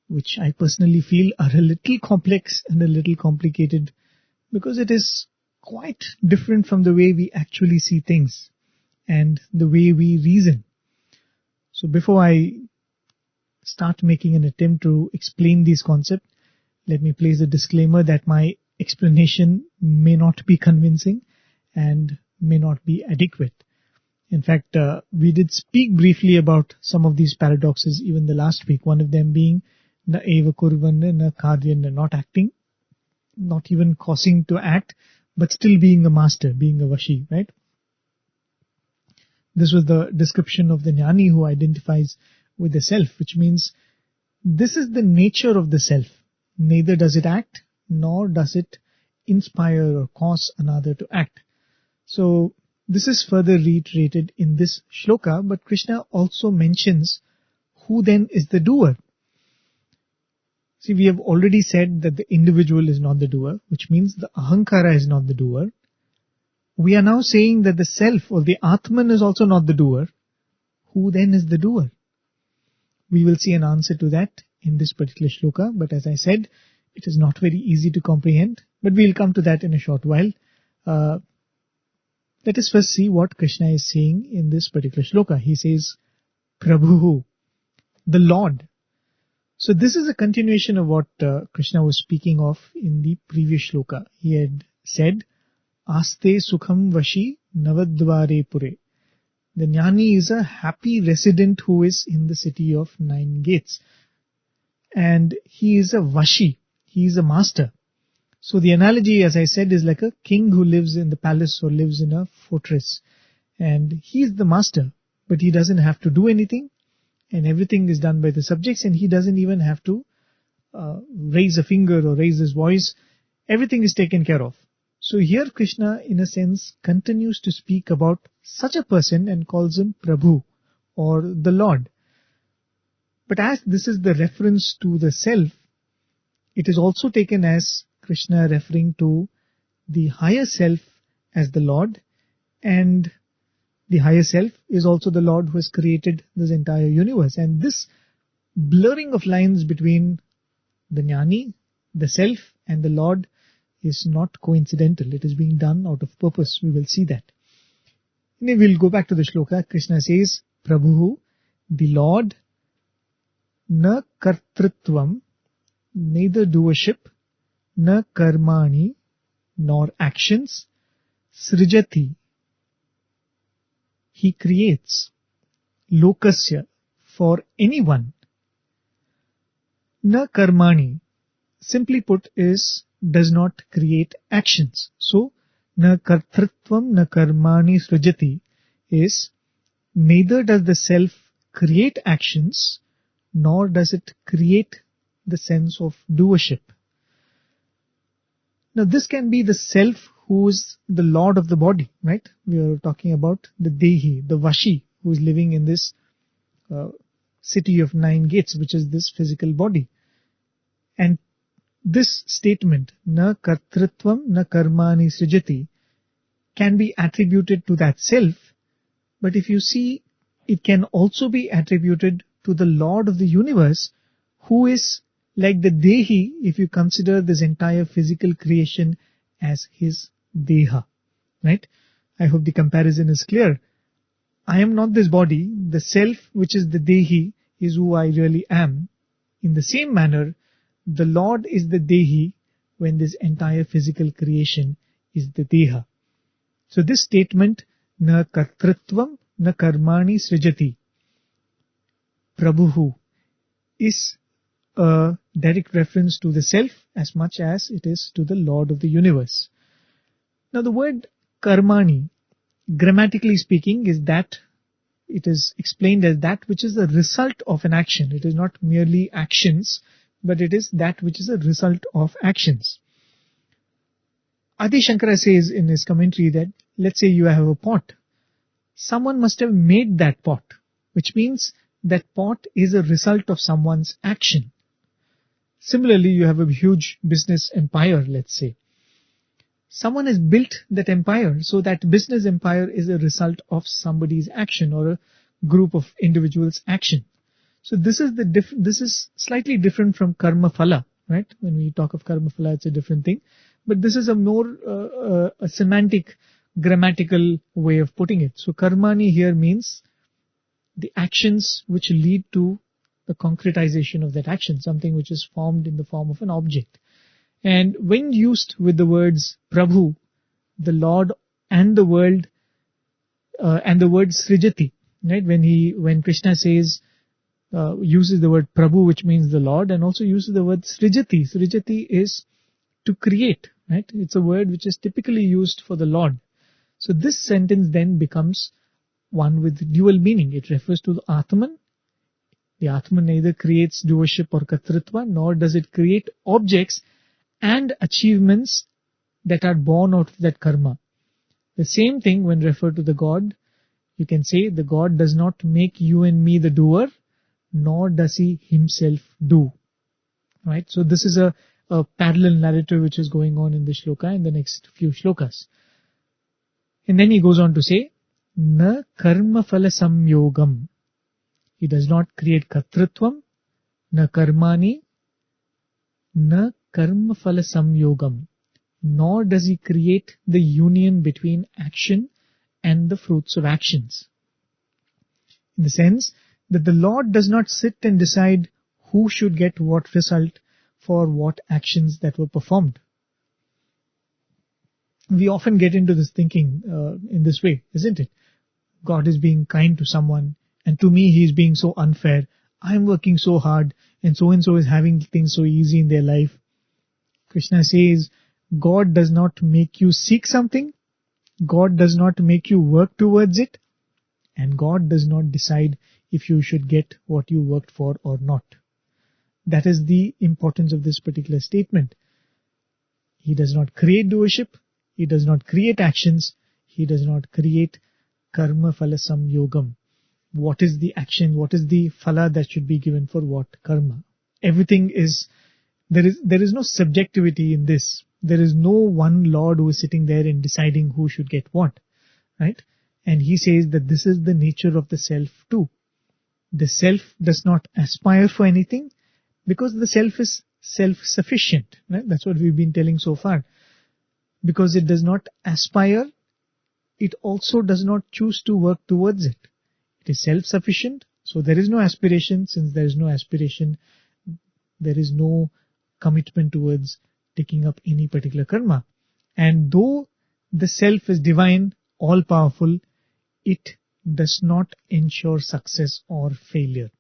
which I personally feel are a little complex and a little complicated, because it is quite different from the way we actually see things and the way we reason. So before I start making an attempt to explain these concepts, let me place a disclaimer that my explanation may not be convincing and may not be adequate. In fact, we did speak briefly about some of these paradoxes even the last week, one of them being na eva kurvanna na karyanna, not acting, not even causing to act, but still being a master, being a vashi, right? This was the description of the jnani who identifies with the self, which means this is the nature of the self. Neither does it act, nor does it inspire or cause another to act. So this is further reiterated in this shloka, but Krishna also mentions who then is the doer. See, we have already said that the individual is not the doer, which means the ahankara is not the doer. We are now saying that the self or the Atman is also not the doer. who then is the doer? We will see an answer to that in this particular shloka, but as I said, it is not very easy to comprehend, but we'll come to that in a short while. Let us first see what Krishna is saying in this particular shloka. He says, Prabhu, the Lord. So this is a continuation of what Krishna was speaking of in the previous shloka. He had said, Aste sukham vashi navadvare pure. The Jnani is a happy resident who is in the city of 9 gates. And he is a vashi. He is a master. So the analogy, as I said, is like a king who lives in the palace or lives in a fortress. And he is the master, but he doesn't have to do anything. And everything is done by the subjects, and he doesn't even have to raise a finger or raise his voice. Everything is taken care of. So here Krishna, in a sense, continues to speak about such a person and calls him Prabhu or the Lord. But as this is the reference to the self, it is also taken as Krishna referring to the higher self as the Lord, and the higher self is also the Lord who has created this entire universe. And this blurring of lines between the Jnani, the self, and the Lord is not coincidental. It is being done out of purpose. We will see that. And we'll go back to the shloka. Krishna says, Prabhu, the Lord, na kartritvam, neither doership, na karmani, nor actions, srijati. He creates, lokasya, for anyone. Na karmani, simply put, does not create actions. So, na kartritvam, na karmani srijati is neither does the self create actions, nor does it create the sense of doership. Now this can be the self who is the lord of the body, right? We are talking about the Dehi, the Vashi, who is living in this city of 9 gates, which is this physical body. And this statement, na kartritvam, na karmani srijati, can be attributed to that self, but if you see, it can also be attributed to the Lord of the universe, who is like the Dehi, if you consider this entire physical creation as his Deha, right? I hope the comparison is clear. I am not this body. The self, which is the Dehi, is who I really am. In the same manner, the Lord is the Dehi when this entire physical creation is the Deha. So this statement, na kartritvam, na karmani srijati, Prabhu, is a direct reference to the self as much as it is to the Lord of the universe. Now the word karmani, grammatically speaking, is that it is explained as that which is the result of an action. It is not merely actions, but it is that which is a result of actions. Adi Shankara says in his commentary that, let's say you have a pot. Someone must have made that pot, which means that pot is a result of someone's action. Similarly, you have a huge business empire, let's say. Someone has built that empire, so that business empire is a result of somebody's action or a group of individuals' action. So this is slightly different from karma phala, right? When we talk of karma phala, it's a different thing. But this is a more a semantic, grammatical way of putting it. So karmani here means the actions which lead to the concretization of that action, something which is formed in the form of an object. And when used with the words Prabhu, the Lord, and the word Srijati, right? When Krishna says, uses the word Prabhu, which means the Lord, and also uses the word Srijati. Srijati is to create, right? It's a word which is typically used for the Lord. So this sentence then becomes one with dual meaning. It refers to the Atman. The Atman neither creates doership or kartritva, nor does it create objects and achievements that are born out of that karma. The same thing when referred to the God, you can say the God does not make you and me the doer, nor does he himself do. Right? So this is a parallel narrative which is going on in the shloka in the next few shlokas. And then he goes on to say, na karma phala samyogam. He does not create kartrutvam, na karmani, na karma phala samyogam, nor does he create the union between action and the fruits of actions. In the sense that the Lord does not sit and decide who should get what result for what actions that were performed. We often get into this thinking in this way, isn't it? God is being kind to someone, and to me he is being so unfair. I am working so hard, and so is having things so easy in their life. Krishna says, God does not make you seek something, God does not make you work towards it, and God does not decide if you should get what you worked for or not. That is the importance of this particular statement. He does not create doership, he does not create actions, he does not create karma phala samyogam. What is the action, what is the phala that should be given for what karma? Everything is, there is no subjectivity in this. There is no one Lord who is sitting there and deciding who should get what, right? And he says that this is the nature of the self too. The self does not aspire for anything because the self is self-sufficient, right? That's what we've been telling so far. Because it does not aspire, it also does not choose to work towards it. It is self-sufficient, so there is no aspiration. Since there is no aspiration, there is no commitment towards taking up any particular karma. And though the self is divine, all-powerful, it does not ensure success or failure.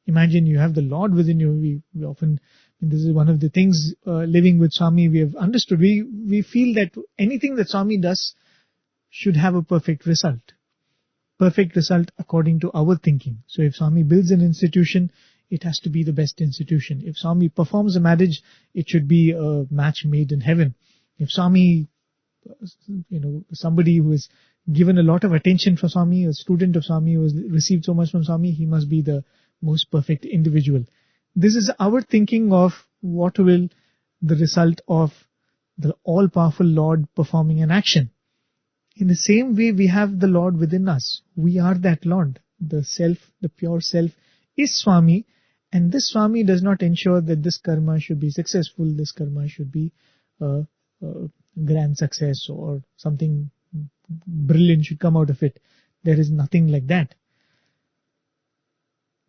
Imagine you have the Lord within you. We often, this is one of the things living with Swami we have understood. We feel that anything that Swami does should have a perfect result. Perfect result according to our thinking. So if Swami builds an institution, it has to be the best institution. If Swami performs a marriage, it should be a match made in heaven. If Swami, somebody who is given a lot of attention from Swami, a student of Swami who has received so much from Swami, he must be the most perfect individual. This is our thinking of what will the result of the all-powerful Lord performing an action. In the same way, we have the Lord within us. We are that Lord. The self, the pure self is Swami, and this Swami does not ensure that this karma should be successful, this karma should be a grand success or something brilliant should come out of it. There is nothing like that.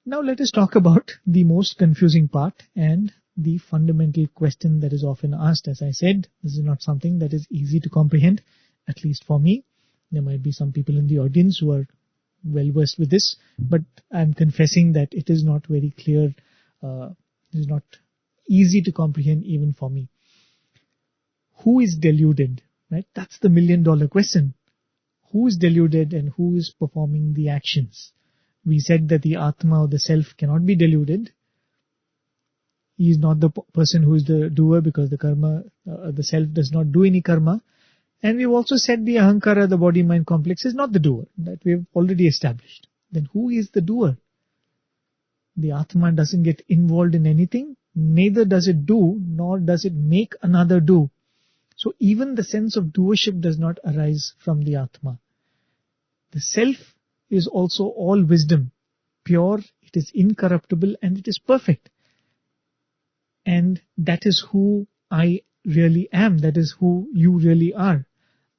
Now let us talk about the most confusing part and the fundamental question that is often asked. As I said, this is not something that is easy to comprehend, at least for me. There might be some people in the audience who are well versed with this, but I'm confessing that it is not very clear, it is not easy to comprehend even for me. Who is deluded? Right? That's the $1 million question. Who is deluded and who is performing the actions? We said that the Atma or the self cannot be deluded. He is not the person who is the doer because the karma, the self does not do any karma. And we've also said the Ahankara, the body-mind complex, is not the doer. That we've already established. Then who is the doer? The Atma doesn't get involved in anything. Neither does it do, nor does it make another do. So even the sense of doership does not arise from the Atma. The self is also all wisdom, pure, it is incorruptible, and it is perfect. And that is who I really am. That is who you really are.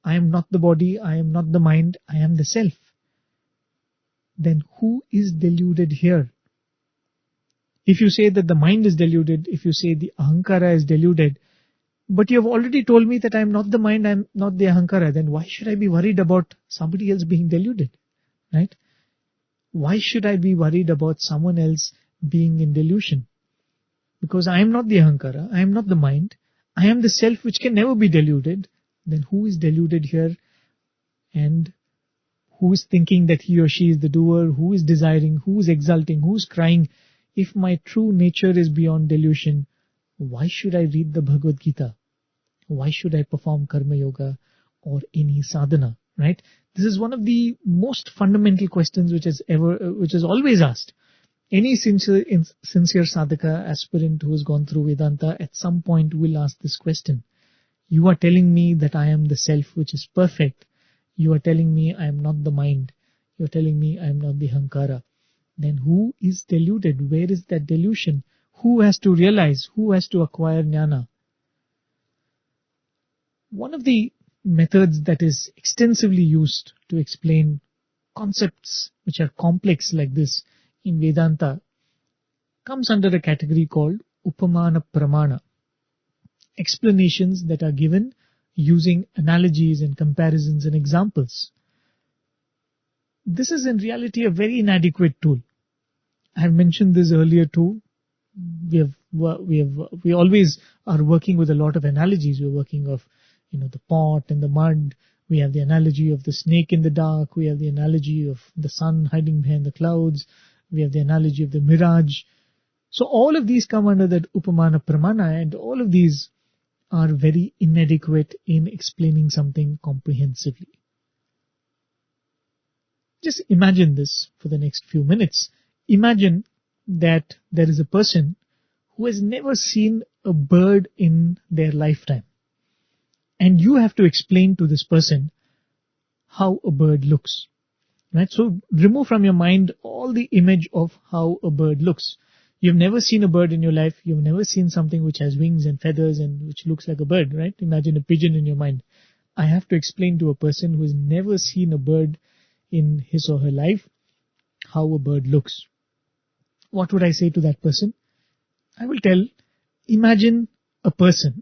I am not the body, I am not the mind, I am the self. Then who is deluded here? If you say that the mind is deluded, if you say the Ahankara is deluded, but you have already told me that I am not the mind, I am not the Ahankara, then why should I be worried about somebody else being deluded? Right? Why should I be worried about someone else being in delusion? Because I am not the Ahankara, I am not the mind, I am the self which can never be deluded. Then who is deluded here? And who is thinking that he or she is the doer? Who is desiring? Who is exulting? Who is crying? If my true nature is beyond delusion, why should I read the Bhagavad Gita? Why should I perform karma yoga or any sadhana? Right? This is one of the most fundamental questions which is always asked. Any sincere sadhaka, aspirant who has gone through Vedanta at some point will ask this question. You are telling me that I am the self which is perfect. You are telling me I am not the mind. You are telling me I am not the Ahankara. then who is deluded? Where is that delusion? Who has to realize? Who has to acquire jnana? One of the methods that is extensively used to explain concepts which are complex like this in Vedanta comes under a category called Upamana Pramana. Explanations that are given using analogies and comparisons and examples. This is in reality a very inadequate tool. I have mentioned this earlier too. We always are working with a lot of analogies. We're working of, the pot and the mud. We have the analogy of the snake in the dark. We have the analogy of the sun hiding behind the clouds. We have the analogy of the mirage. So all of these come under that Upamana Pramana, and all of these are very inadequate in explaining something comprehensively. Just imagine this for the next few minutes. Imagine that there is a person who has never seen a bird in their lifetime. And you have to explain to this person how a bird looks. Right? So remove from your mind all the image of how a bird looks. You've never seen a bird in your life. You've never seen something which has wings and feathers and which looks like a bird, right? Imagine a pigeon in your mind. I have to explain to a person who has never seen a bird in his or her life how a bird looks. What would I say to that person? I will tell, imagine a person,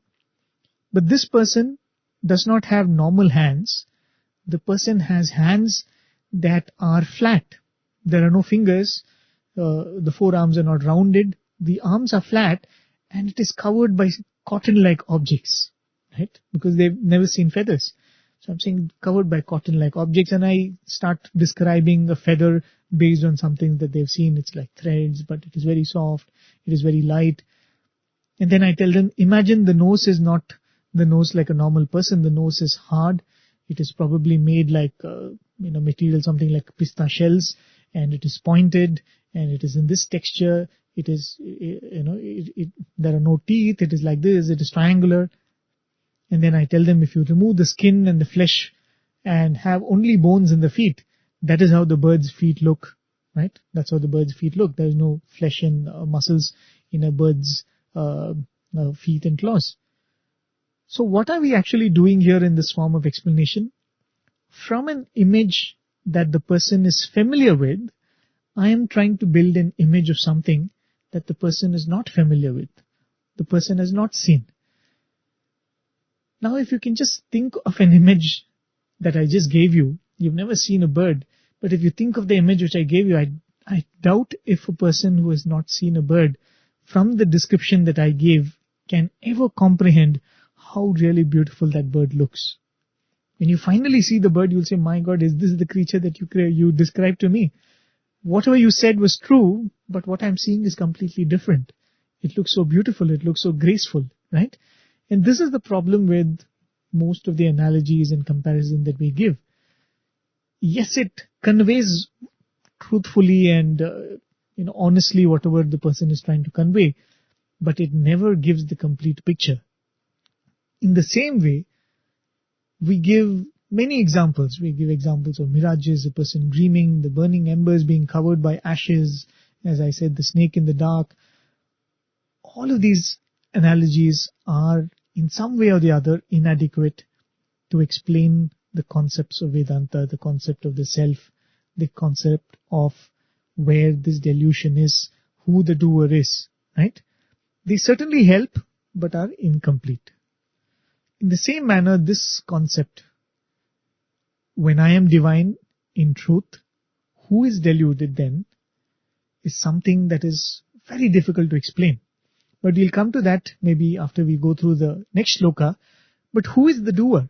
but this person does not have normal hands. The person has hands that are flat. There are no fingers. The forearms are not rounded. The arms are flat, and it is covered by cotton-like objects, right? Because they've never seen feathers. So I'm saying covered by cotton-like objects, and I start describing a feather based on something that they've seen. It's like threads, but it is very soft. It is very light. And then I tell them, imagine the nose is not the nose like a normal person. The nose is hard. It is probably made like, material, something like pista shells, and it is pointed, and it is in this texture. It is, there are no teeth. It is like this. It is triangular. And then I tell them, if you remove the skin and the flesh and have only bones in the feet, that is how the bird's feet look, right? That's how the bird's feet look. There is no flesh and muscles in a bird's feet and claws. So what are we actually doing here in this form of explanation? From an image that the person is familiar with, I am trying to build an image of something that the person is not familiar with. The person has not seen. Now, if you can just think of an image that I just gave you, you've never seen a bird, but if you think of the image which I gave you, I doubt if a person who has not seen a bird, from the description that I gave, can ever comprehend how really beautiful that bird looks. When you finally see the bird, you'll say, my God, is this the creature that you described to me? Whatever you said was true, but what I'm seeing is completely different. It looks so beautiful, it looks so graceful, right? And this is the problem with most of the analogies and comparison that we give. Yes, it conveys truthfully and honestly whatever the person is trying to convey, but it never gives the complete picture. In the same way, we give many examples. We give examples of mirages, a person dreaming, the burning embers being covered by ashes, as I said, the snake in the dark. All of these analogies are in some way or the other inadequate to explain the concepts of Vedanta, the concept of the self, the concept of where this delusion is, who the doer is, right? They certainly help, but are incomplete. In the same manner, this concept, when I am divine in truth, who is deluded then, is something that is very difficult to explain. But we'll come to that maybe after we go through the next shloka. But who is the doer?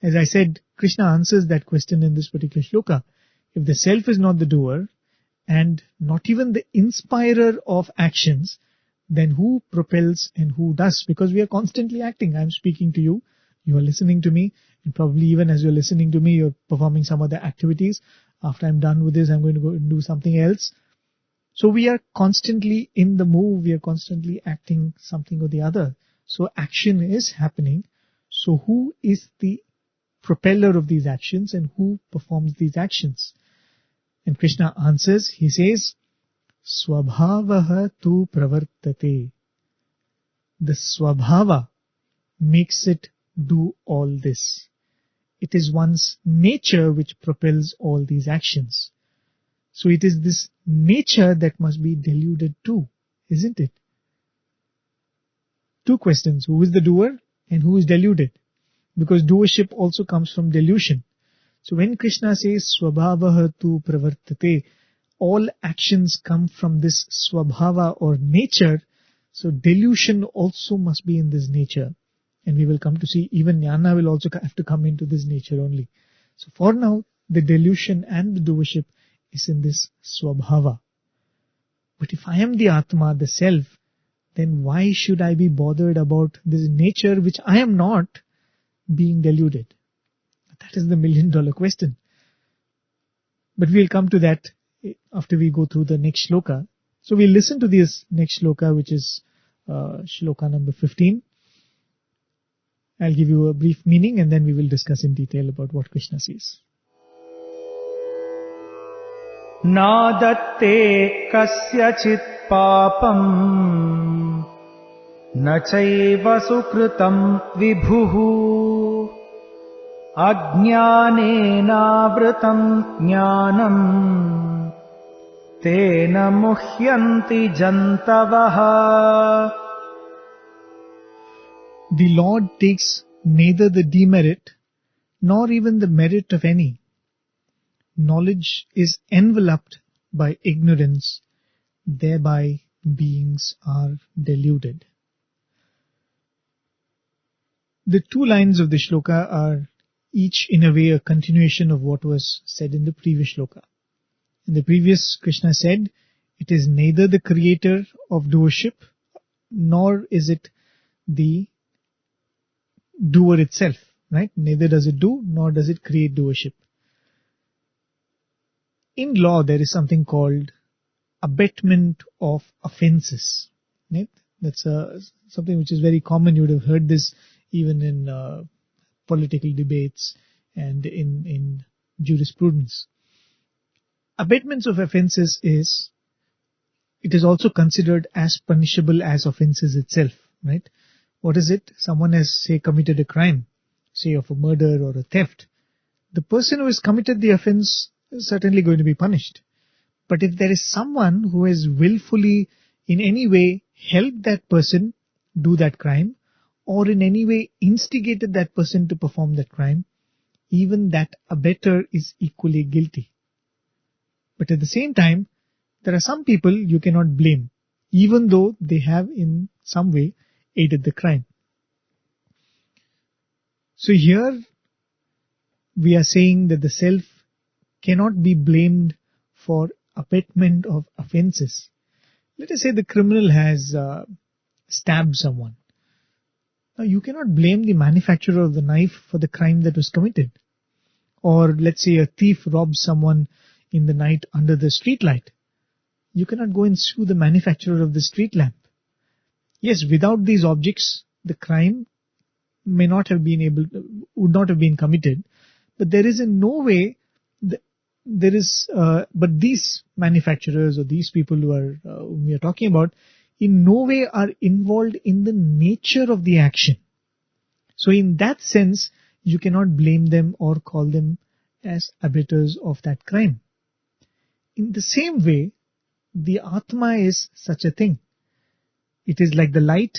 As I said, Krishna answers that question in this particular shloka. If the self is not the doer, and not even the inspirer of actions, then who propels and who does? Because we are constantly acting. I'm speaking to you, you are listening to me, and probably even as you're listening to me, you're performing some other activities. After I'm done with this, I'm going to go and do something else. So we are constantly in the move, we are constantly acting something or the other. So action is happening. So who is the propeller of these actions and who performs these actions? And Krishna answers, he says, Swabhavaha tu pravartate. The swabhava makes it do all this. It is one's nature which propels all these actions. So it is this nature that must be deluded too, isn't it? Two questions. Who is the doer and who is deluded? Because doership also comes from delusion. So when Krishna says swabhavaha tu pravartate, all actions come from this swabhava or nature. So delusion also must be in this nature. And we will come to see even jnana will also have to come into this nature only. So for now, the delusion and the doership is in this swabhava. But if I am the Atma, the self, then why should I be bothered about this nature which I am not being deluded? That is the $1,000,000 question. But we'll come to that after we go through the next shloka. So we'll listen to this next shloka, which is shloka number 15. I'll give you a brief meaning and then we will discuss in detail about what Krishna says. नादत्ते कस्यचित् पापम् न चैव सुकृतं विभुः अज्ञानेनावृतं ज्ञानम् तेन मुह्यन्ति जन्तवः. The Lord takes neither the demerit nor even the merit of any. Knowledge is enveloped by ignorance, thereby beings are deluded. The two lines of the shloka are each in a way a continuation of what was said in the previous shloka. In the previous, Krishna said, it is neither the creator of doership, nor is it the doer itself, right? Neither does it do, nor does it create doership. In law, there is something called abatement of offences, right? That's something which is very common. You would have heard this even in political debates and in jurisprudence. Abatements of offences it is also considered as punishable as offences itself, right? What is it? Someone has, say, committed a crime, say of a murder or a theft. The person who has committed the offence is certainly going to be punished. But if there is someone who has willfully in any way helped that person do that crime, or in any way instigated that person to perform that crime, even that abettor is equally guilty. But at the same time, there are some people you cannot blame, even though they have in some way aided the crime. So here we are saying that the self cannot be blamed for abatement of offences. Let us say the criminal has stabbed someone. Now you cannot blame the manufacturer of the knife for the crime that was committed. Or let's say a thief robs someone in the night under the street light. You cannot go and sue the manufacturer of the street lamp. Yes, without these objects, the crime would not have been committed. But there is in no way, but these manufacturers or these people whom we are talking about, in no way are involved in the nature of the action. So in that sense, you cannot blame them or call them as abettors of that crime. In the same way, the Atma is such a thing. It is like the light.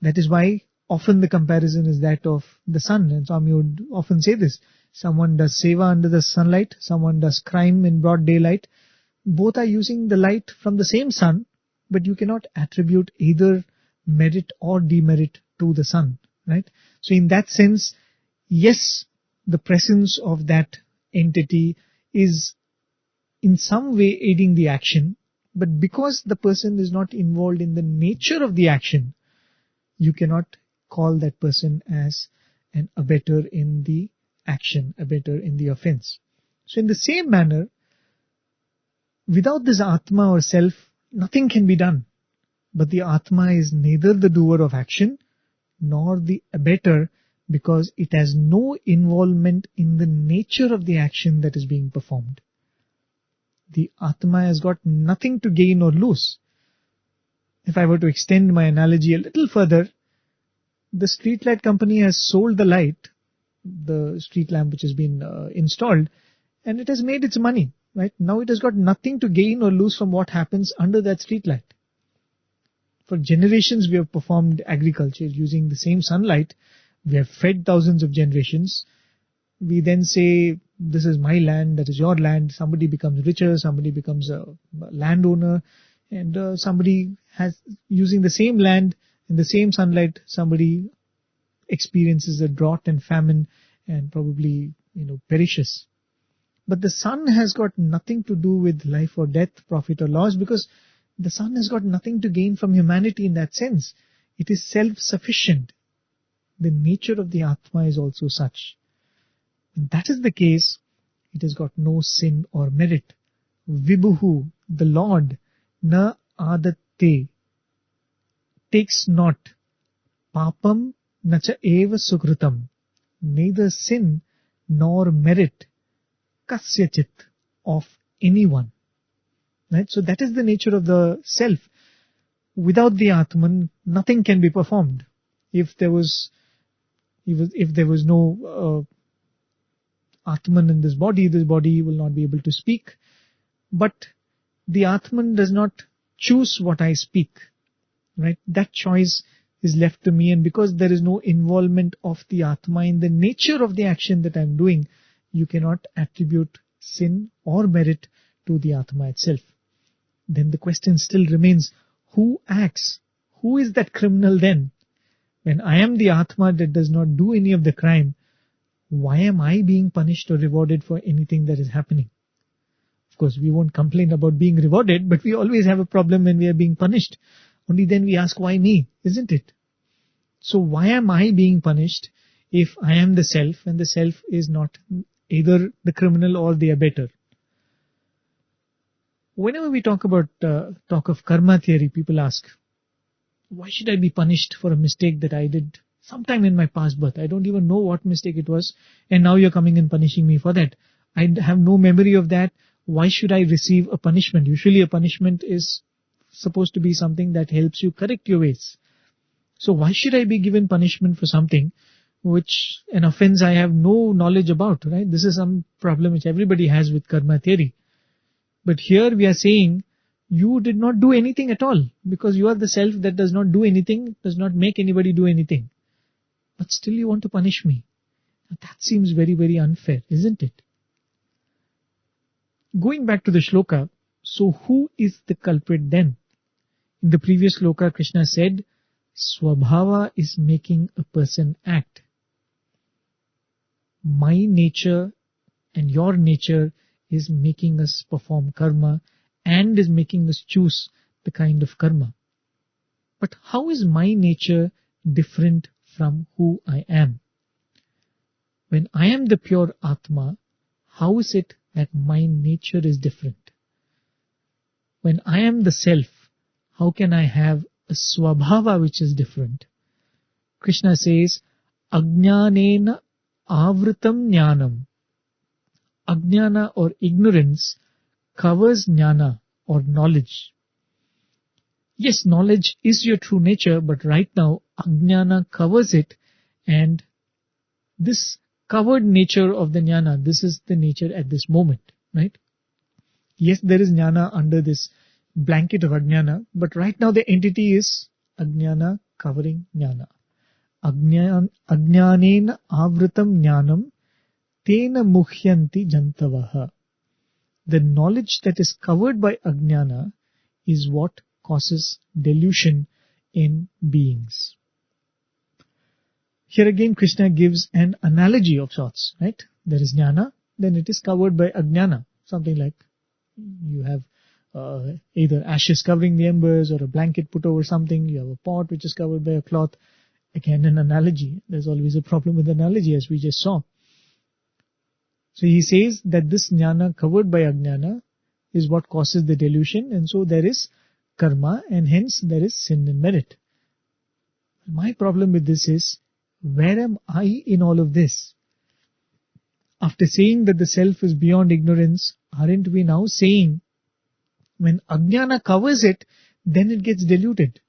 That is why often the comparison is that of the sun. And Swami would often say this. Someone does seva under the sunlight. Someone does crime in broad daylight. Both are using the light from the same sun, but you cannot attribute either merit or demerit to the sun, right? So in that sense, yes, the presence of that entity is in some way aiding the action, but because the person is not involved in the nature of the action, you cannot call that person as an abettor in the action, abettor in the offense. So in the same manner, without this Atma or self, nothing can be done. But the Atma is neither the doer of action nor the abettor, because it has no involvement in the nature of the action that is being performed. the Atma has got nothing to gain or lose. If I were to extend my analogy a little further, the street light company has sold the light, the street lamp which has been installed, and it has made its money. Right? Now it has got nothing to gain or lose from what happens under that street light. For generations we have performed agriculture using the same sunlight. We have fed thousands of generations. We then say, this is my land, that is your land. Somebody becomes richer, somebody becomes a landowner, and somebody has, using the same land and the same sunlight, somebody experiences a drought and famine and probably, perishes. But the sun has got nothing to do with life or death, profit or loss, because the sun has got nothing to gain from humanity in that sense. It is self-sufficient. The nature of the Atma is also such. When that is the case, it has got no sin or merit. Vibhuhu, the Lord, na adatte, takes not, papam nacha eva sukrutam, neither sin nor merit, kasyachit, of anyone. Right? So that is the nature of the self. Without the Atman, nothing can be performed. If there was no Atman in this body will not be able to speak. But the Atman does not choose what I speak. Right? That choice is left to me, and because there is no involvement of the Atma in the nature of the action that I am doing, you cannot attribute sin or merit to the Atma itself. Then the question still remains, who acts? Who is that criminal then? When I am the Atma that does not do any of the crime, why am I being punished or rewarded for anything that is happening? Of course, we won't complain about being rewarded, but we always have a problem when we are being punished. Only then we ask, why me? Isn't it? So why am I being punished if I am the self and the self is not either the criminal or the abettor? Whenever we talk of karma theory, people ask, why should I be punished for a mistake that I did sometime in my past birth? I don't even know what mistake it was, and now you're coming and punishing me for that. I have no memory of that. Why should I receive a punishment? Usually a punishment is supposed to be something that helps you correct your ways. So why should I be given punishment for something which an offense I have no knowledge about, right? This is some problem which everybody has with karma theory. But here we are saying, you did not do anything at all, because you are the self that does not do anything, does not make anybody do anything. But still you want to punish me. Now that seems very, very unfair, isn't it? Going back to the shloka, so who is the culprit then? In the previous shloka, Krishna said, Swabhava is making a person act. My nature and your nature is making us perform karma and is making us choose the kind of karma. But how is my nature different from who I am? When I am the pure Atma, how is it that my nature is different? When I am the self, how can I have a swabhava which is different? Krishna says, Ajnanena avritam jnanam. Ajnana or ignorance covers jnana or knowledge. Yes, knowledge is your true nature, but right now ajnana covers it, and this covered nature of the jnana, this is the nature at this moment, right? Yes, there is jnana under this blanket of ajnana, but right now the entity is ajnana covering jnana. Ajnanena avritam jnanam tena muhyanti jantavaha. The knowledge that is covered by ajnana is what causes delusion in beings. Here again Krishna gives an analogy of sorts, right? There is jnana, then it is covered by ajnana. Something like you have either ashes covering the embers or a blanket put over something. You have a pot which is covered by a cloth. Again, an analogy. There's always a problem with analogy, as we just saw. So he says that this jnana covered by ajnana is what causes the delusion, and so there is karma, and hence there is sin and merit. My problem with this is, where am I in all of this? After saying that the self is beyond ignorance, Aren't we now saying when Ajnana covers it, then it gets diluted?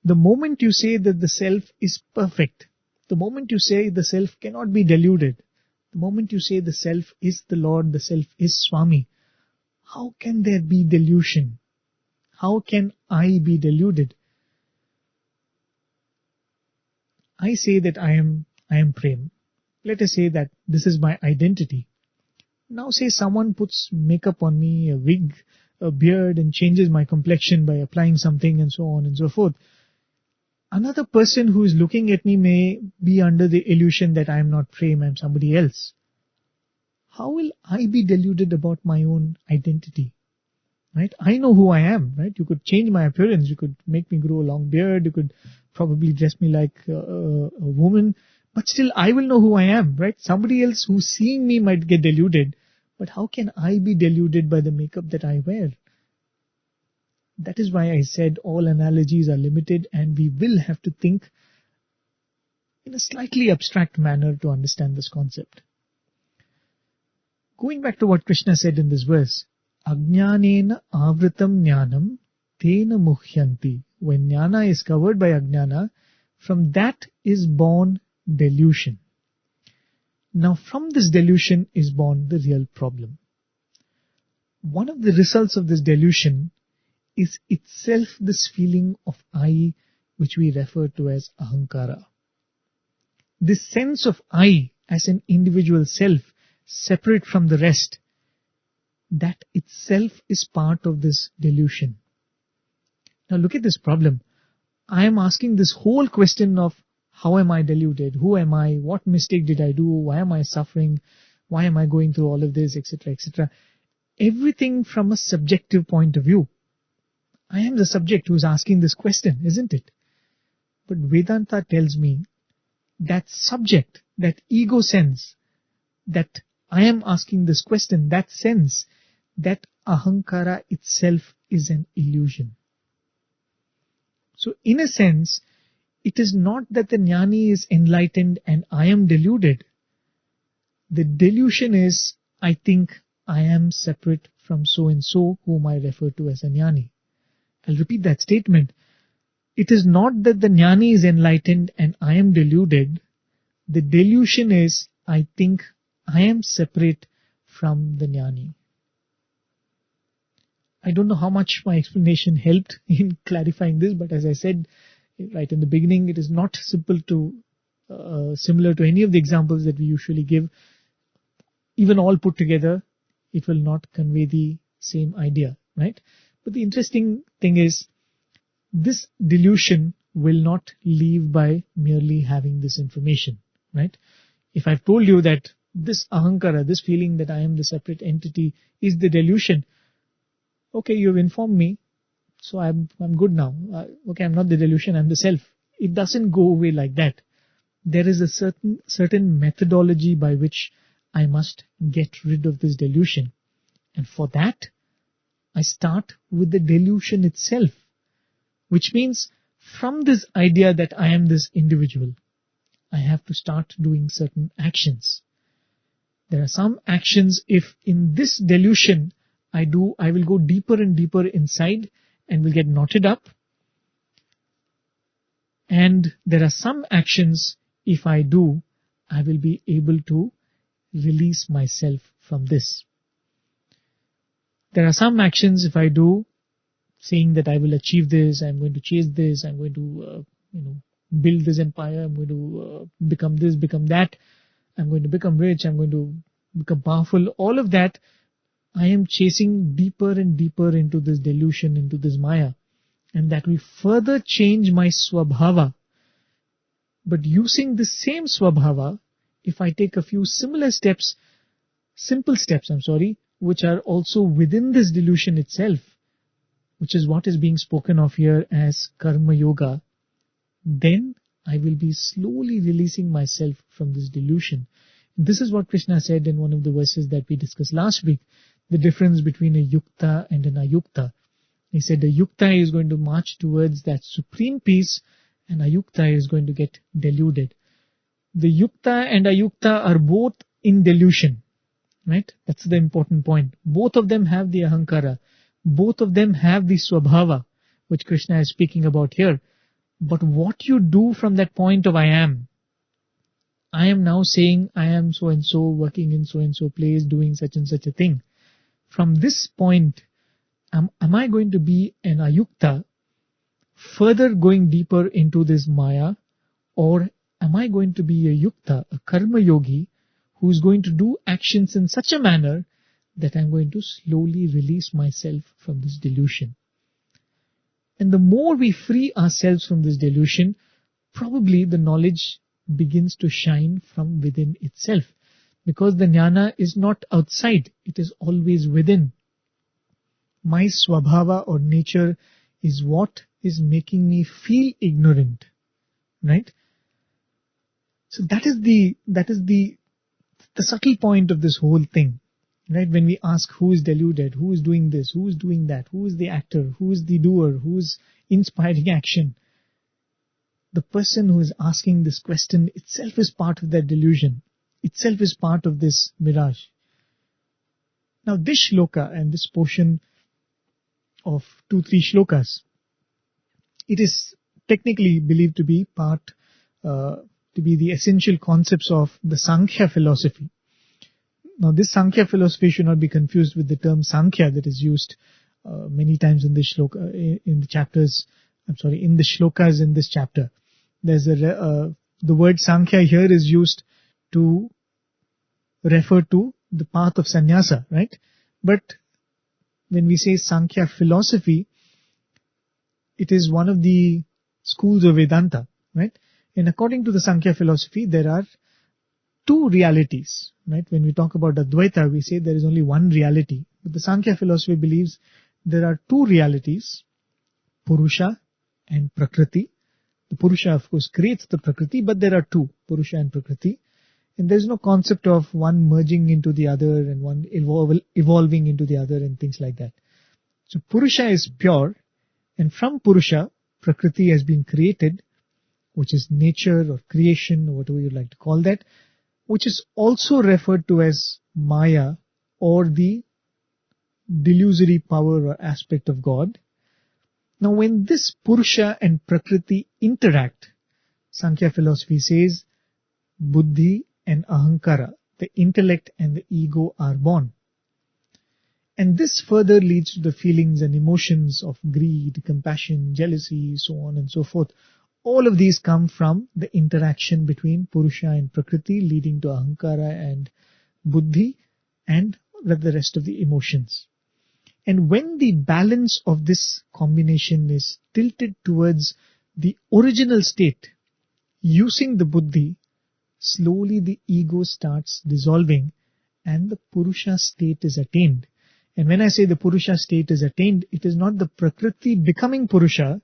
The moment you say that the self is perfect, the moment you say the self cannot be deluded, the moment you say the self is the Lord, the self is Swami, how can there be delusion? How can I be deluded? I say that I am Prem. Let us say that this is my identity. Now say someone puts makeup on me, a wig, a beard, and changes my complexion by applying something and so on and so forth. Another person who is looking at me may be under the illusion that I am not Prem, I am somebody else. How will I be deluded about my own identity? Right? I know who I am, right? You could change my appearance, you could make me grow a long beard, you could probably dress me like a woman, but still I will know who I am, right? Somebody else who's seeing me might get deluded, but how can I be deluded by the makeup that I wear? That is why I said all analogies are limited and we will have to think in a slightly abstract manner to understand this concept. Going back to what Krishna said in this verse, Ajnanena avritam jnanam tena muhyanti. When jnana is covered by ajnana, from that is born delusion. Now from this delusion is born the real problem. One of the results of this delusion is itself this feeling of I, which we refer to as ahankara. This sense of I as an individual self, separate from the rest, that itself is part of this delusion. Now look at this problem. I am asking this whole question of how am I deluded? Who am I? What mistake did I do? Why am I suffering? Why am I going through all of this, etc., etc. Everything from a subjective point of view. I am the subject who is asking this question, isn't it? But Vedanta tells me that subject, that ego sense, that I am asking this question, that sense, that ahankara itself is an illusion. So in a sense, it is not that the jnani is enlightened and I am deluded. The delusion is, I think I am separate from so and so whom I refer to as a jnani. I'll repeat that statement. It is not that the jnani is enlightened and I am deluded. The delusion is, I think I am separate from the jnani. I don't know how much my explanation helped in clarifying this, but as I said right in the beginning, it is not simple to similar to any of the examples that we usually give. Even all put together, it will not convey the same idea, right? But the interesting thing is, this delusion will not leave by merely having this information, right? If I've told you that this ahankara, this feeling that I am the separate entity is the delusion, okay, you've informed me, so I'm good now. Okay, I'm not the delusion, I'm the self. It doesn't go away like that. There is a certain methodology by which I must get rid of this delusion. And for that, I start with the delusion itself, which means from this idea that I am this individual, I have to start doing certain actions. There are some actions, if in this delusion I will go deeper and deeper inside and will get knotted up. And there are some actions, if I do, I will be able to release myself from this. There are some actions, if I do, saying that I will achieve this, I'm going to chase this, I'm going to build this empire, I'm going to become this, become that, I'm going to become rich, I'm going to become powerful. All of that, I am chasing deeper and deeper into this delusion, into this maya. And that will further change my swabhava. But using the same swabhava, if I take a few simple steps, which are also within this delusion itself, which is what is being spoken of here as karma yoga, then I will be slowly releasing myself from this delusion. This is what Krishna said in one of the verses that we discussed last week, the difference between a yukta and an ayukta. He said the yukta is going to march towards that supreme peace and ayukta is going to get deluded. The yukta and ayukta are both in delusion. Right? That's the important point. Both of them have the ahankara. Both of them have the swabhava, which Krishna is speaking about here. But what you do from that point of I am now saying I am so and so, working in so and so place, doing such and such a thing. From this point, am I going to be an ayukta, further going deeper into this maya, or am I going to be a yukta, a karma yogi, who is going to do actions in such a manner that I'm going to slowly release myself from this delusion? And the more we free ourselves from this delusion, probably the knowledge begins to shine from within itself. Because the jnana is not outside, it is always within. My swabhava or nature is what is making me feel ignorant. Right? So that is the subtle point of this whole thing. Right? When we ask who is deluded, who is doing this, who is doing that, who is the actor, who is the doer, who is inspiring action, the person who is asking this question itself is part of that delusion, itself is part of this mirage. Now this shloka and this portion of 2-3 shlokas, it is technically believed to be to be the essential concepts of the Sankhya philosophy. Now this Sankhya philosophy should not be confused with the term Sankhya that is used many times in this shloka, in the shlokas in this chapter. There's the word Sankhya here is used to refer to the path of sannyasa, right? But when we say Sankhya philosophy, it is one of the schools of Vedanta, right? And according to the Sankhya philosophy, there are two realities, right? When we talk about Advaita, we say there is only one reality. But the Sankhya philosophy believes there are two realities, Purusha and Prakriti. The Purusha, of course, creates the Prakriti, but there are two, Purusha and Prakriti. And there is no concept of one merging into the other and one evolving into the other and things like that. So Purusha is pure, and from Purusha, Prakriti has been created, which is nature or creation or whatever you like to call that, which is also referred to as Maya or the delusory power or aspect of God. Now when this Purusha and Prakriti interact, Sankhya philosophy says, Buddhi and Ahankara, the intellect and the ego are born. And this further leads to the feelings and emotions of greed, compassion, jealousy, so on and so forth. All of these come from the interaction between Purusha and Prakriti, leading to Ahankara and Buddhi and the rest of the emotions. And when the balance of this combination is tilted towards the original state, using the Buddhi, slowly the ego starts dissolving and the Purusha state is attained. And when I say the Purusha state is attained, it is not the Prakriti becoming Purusha.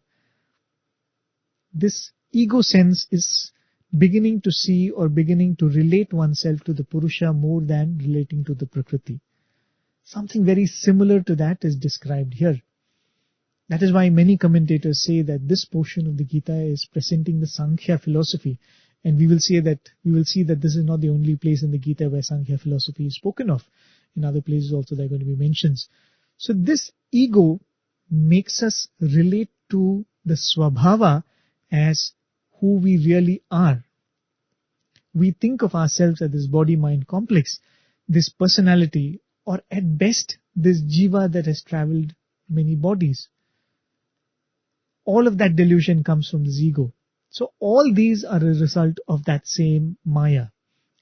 This ego sense is beginning to see or beginning to relate oneself to the Purusha more than relating to the Prakriti. Something very similar to that is described here. That is why many commentators say that this portion of the Gita is presenting the Sankhya philosophy. And we will see that this is not the only place in the Gita where Sankhya philosophy is spoken of. In other places also there are going to be mentions. So this ego makes us relate to the Swabhava as who we really are. We think of ourselves as this body-mind complex, this personality, or at best this jiva that has travelled many bodies. All of that delusion comes from this ego. So all these are a result of that same Maya.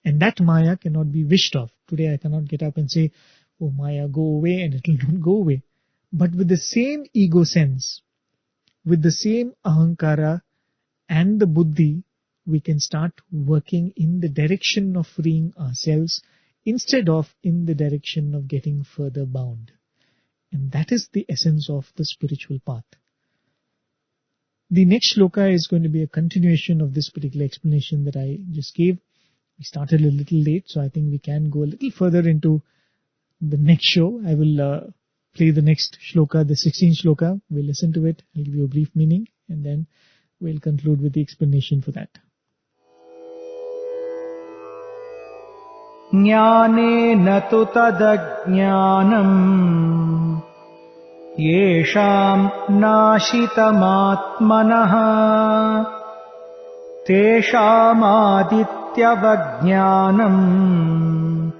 And that Maya cannot be wished off. Today I cannot get up and say, oh Maya, go away, and it will not go away. But with the same ego sense, with the same Ahankara and the Buddhi, we can start working in the direction of freeing ourselves instead of in the direction of getting further bound. And that is the essence of the spiritual path. The next shloka is going to be a continuation of this particular explanation that I just gave. We started a little late, so I think we can go a little further into the next show. I will play the next shloka, the 16th shloka. We'll listen to it. I'll give you a brief meaning and then we'll conclude with the explanation for that. ज्ञानेन तु तदज्ञानम् येषाम् नाशितमात्मनः तेषामादित्यवज्ञानम्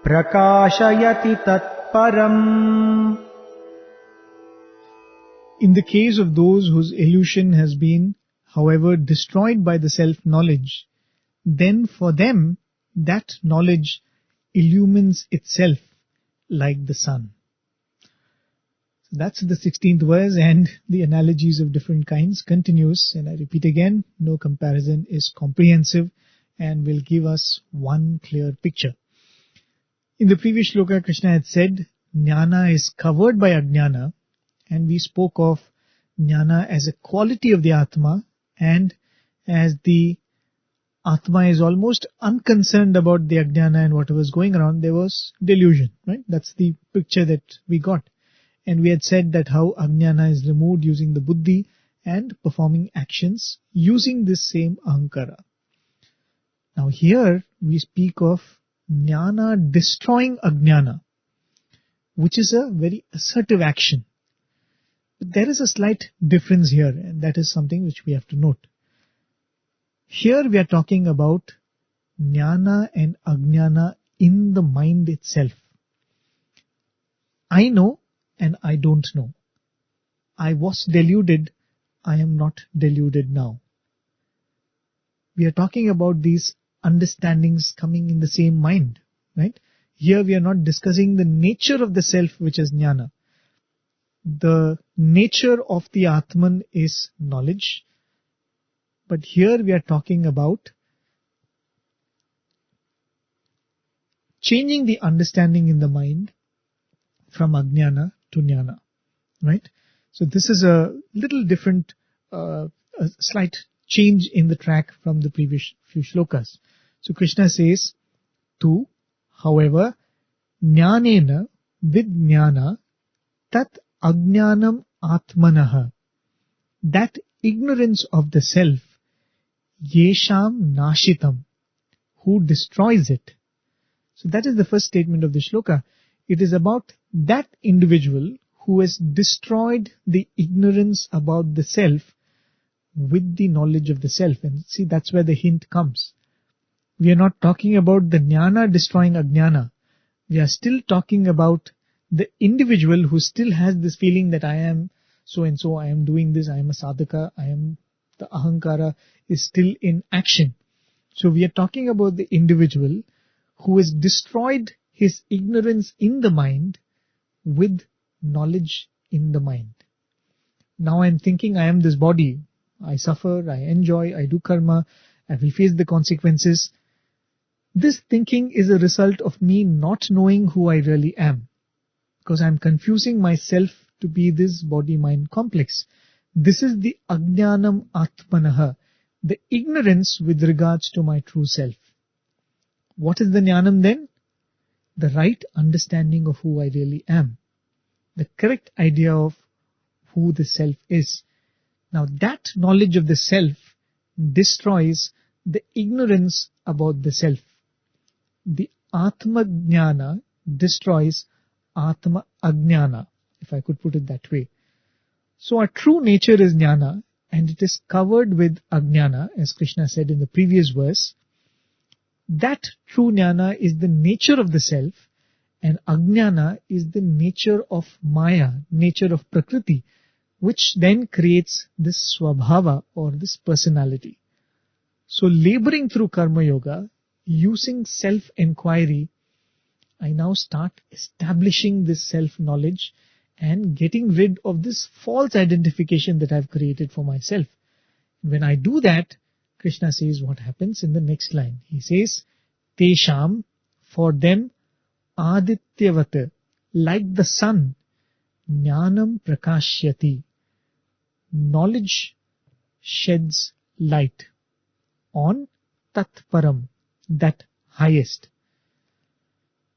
प्रकाशयति तत्परम्. In the case of those whose illusion has been, however, destroyed by the self-knowledge, then for them that knowledge illumines itself like the sun. So that's the 16th verse, and the analogies of different kinds continues. And I repeat again, no comparison is comprehensive and will give us one clear picture. In the previous shloka, Krishna had said, Jnana is covered by Ajnana, and we spoke of Jnana as a quality of the Atma, and as the Atma is almost unconcerned about the Ajnana and whatever is going around, there was delusion, right? That's the picture that we got. And we had said that how Ajnana is removed using the Buddhi and performing actions using this same Ahankara. Now here we speak of Jnana destroying Ajnana, which is a very assertive action. But there is a slight difference here, and that is something which we have to note. Here we are talking about Jnana and Ajnana in the mind itself. I know and I don't know. I was deluded, I am not deluded now. We are talking about these understandings coming in the same mind, right? Here we are not discussing the nature of the self, which is Jnana. The nature of the Atman is knowledge. But here we are talking about changing the understanding in the mind from Ajnana to Jnana, right? So this is a little different, a slight change in the track from the previous few shlokas. So Krishna says, Tu, however, Jnanena with Jnana, tat Ajnanam Atmanaha, that ignorance of the self, Yesham Nashitam, who destroys it. So that is the first statement of the shloka. It is about that individual who has destroyed the ignorance about the self with the knowledge of the self. And see, that's where the hint comes. We are not talking about the Jnana destroying Ajnana. We are still talking about the individual who still has this feeling that I am so and so, I am doing this, I am a sadhaka, the ahankara is still in action. So we are talking about the individual who has destroyed his ignorance in the mind with knowledge in the mind. Now I am thinking I am this body, I suffer, I enjoy, I do karma, I will face the consequences. This thinking is a result of me not knowing who I really am, because I am confusing myself to be this body-mind complex. This is the Ajnanam Atmanaha, the ignorance with regards to my true self. What is the Jnanam then? The right understanding of who I really am. The correct idea of who the self is. Now that knowledge of the self destroys the ignorance about the self. The Atma Jnana destroys Atma Ajnana, if I could put it that way. So our true nature is Jnana, and it is covered with Ajnana, as Krishna said in the previous verse. That true Jnana is the nature of the self, and Ajnana is the nature of Maya, nature of Prakriti, which then creates this Swabhava, or this personality. So laboring through Karma Yoga, using self-enquiry, I now start establishing this self-knowledge and getting rid of this false identification that I've created for myself. When I do that, Krishna says what happens in the next line. He says, Tesham, for them, Adityavata, like the sun, Jnanam Prakashyati, knowledge sheds light on Tatparam, that highest.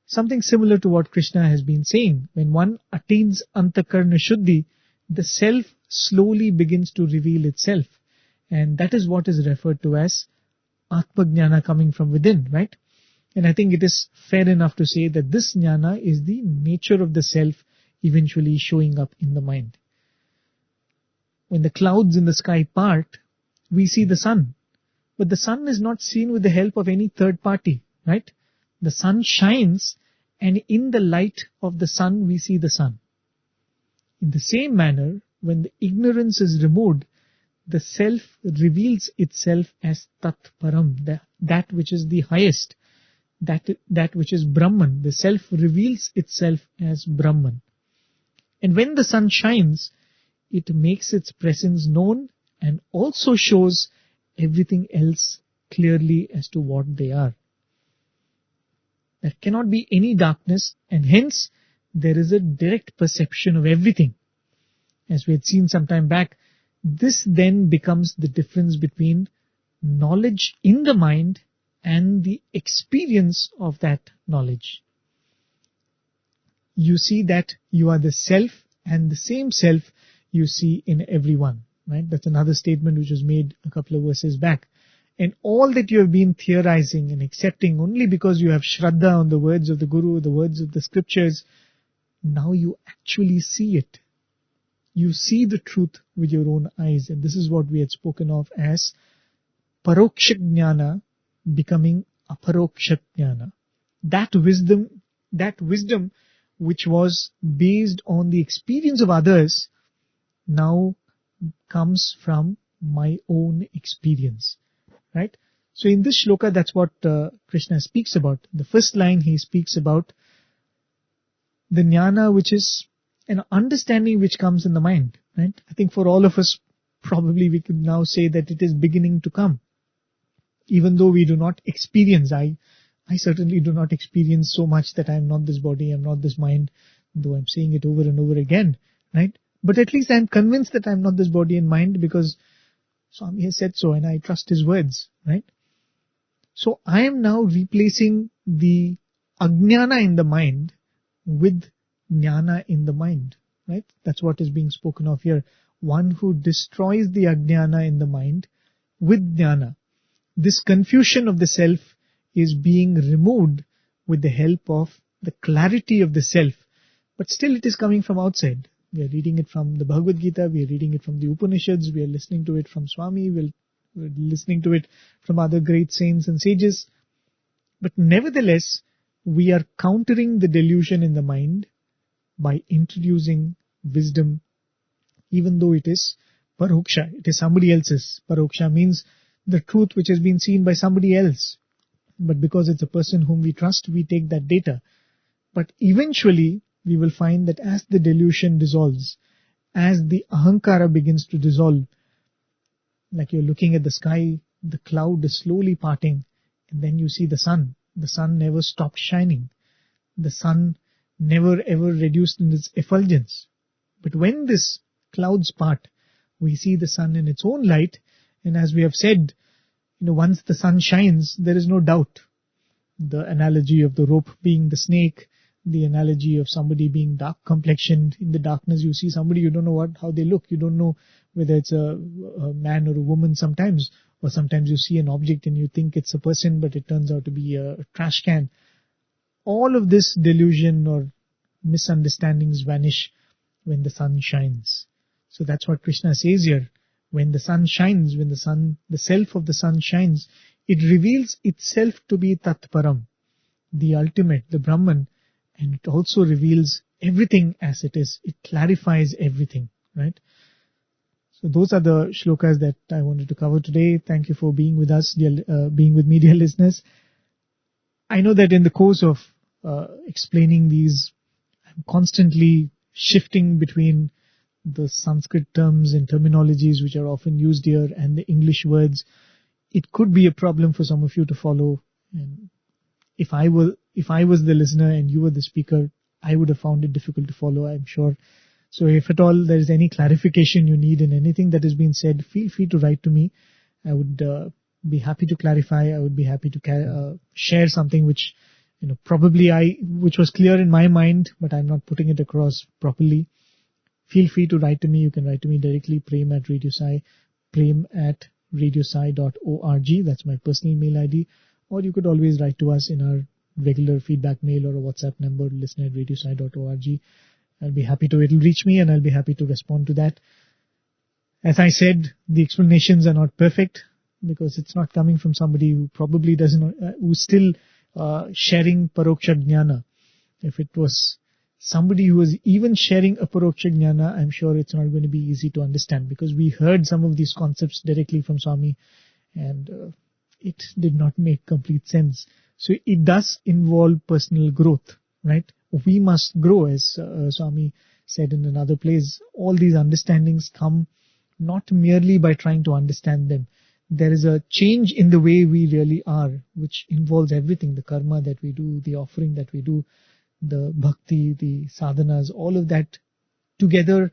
Something similar to what Krishna has been saying. When one attains Antakarna Shuddhi, the self slowly begins to reveal itself. And that is what is referred to as Atmajnana coming from within, right? And I think it is fair enough to say that this jnana is the nature of the self eventually showing up in the mind. When the clouds in the sky part, we see the sun. But the sun is not seen with the help of any third party, right? The sun shines, and in the light of the sun, we see the sun. In the same manner, when the ignorance is removed, the self reveals itself as Tat Param, that which is the highest, that which is Brahman. The self reveals itself as Brahman. And when the sun shines, it makes its presence known and also shows everything else clearly as to what they are. There cannot be any darkness, and hence there is a direct perception of everything. As we had seen some time back, this then becomes the difference between knowledge in the mind and the experience of that knowledge. You see that you are the self, and the same self you see in everyone. Right? That's another statement which was made a couple of verses back. And all that you have been theorizing and accepting only because you have Shraddha on the words of the Guru, the words of the scriptures, now you actually see it. You see the truth with your own eyes. And this is what we had spoken of as Paroksha Jnana becoming Aparoksha Jnana. That wisdom which was based on the experience of others now comes from my own experience. Right? So in this shloka, that's what Krishna speaks about. The first line, he speaks about the jnana, which is an understanding which comes in the mind. Right? I think for all of us, probably we could now say that it is beginning to come. Even though we do not experience, I certainly do not experience so much that I am not this body, I am not this mind, though I'm saying it over and over again. Right? But at least I am convinced that I am not this body and mind because Swami has said so and I trust his words, right? So I am now replacing the ajnana in the mind with jnana in the mind, right? That's what is being spoken of here. One who destroys the ajnana in the mind with jnana. This confusion of the self is being removed with the help of the clarity of the self. But still it is coming from outside. We are reading it from the Bhagavad Gita, we are reading it from the Upanishads, we are listening to it from Swami, we're listening to it from other great saints and sages. But nevertheless, we are countering the delusion in the mind by introducing wisdom, even though it is paroksha, it is somebody else's. Paroksha means the truth which has been seen by somebody else. But because it's a person whom we trust, we take that data. But eventually, we will find that as the delusion dissolves, as the ahankara begins to dissolve, like you're looking at the sky, the cloud is slowly parting, and then you see the sun. The sun never stopped shining. The sun never ever reduced in its effulgence. But when this clouds part, we see the sun in its own light, and as we have said, once the sun shines, there is no doubt. The analogy of the rope being the snake, the analogy of somebody being dark complexioned. In the darkness you see somebody, you don't know how they look. You don't know whether it's a man or a woman sometimes. Or sometimes you see an object and you think it's a person, but it turns out to be a trash can. All of this delusion or misunderstandings vanish when the sun shines. So that's what Krishna says here. When the sun shines, when the self of the sun shines, it reveals itself to be Tat Param, the ultimate, the Brahman. And it also reveals everything as it is. It clarifies everything, right? So those are the shlokas that I wanted to cover today. Thank you for being with us, being with me, dear listeners. I know that in the course of explaining these, I'm constantly shifting between the Sanskrit terms and terminologies which are often used here and the English words. It could be a problem for some of you to follow. And if I was the listener and you were the speaker, I would have found it difficult to follow, I'm sure. So if at all there is any clarification you need in anything that has been said, feel free to write to me. I would be happy to clarify. I would be happy to share something which, which was clear in my mind, but I'm not putting it across properly. Feel free to write to me. You can write to me directly, Prem at Radio Sai, Prem at radiosai.org. That's my personal mail ID. or you could always write to us in our regular feedback mail or a WhatsApp number, listener@radiosai.org. I'll be happy to, it'll reach me and I'll be happy to respond to that. As I said, the explanations are not perfect because it's not coming from somebody who probably doesn't, who's still sharing paroksha jnana. If it was somebody who was even sharing a paroksha jnana, I'm sure it's not going to be easy to understand, because we heard some of these concepts directly from Swami and it did not make complete sense. So it does involve personal growth, right? We must grow, as Swami said in another place. All these understandings come not merely by trying to understand them. There is a change in the way we really are, which involves everything, the karma that we do, the offering that we do, the bhakti, the sadhanas, all of that together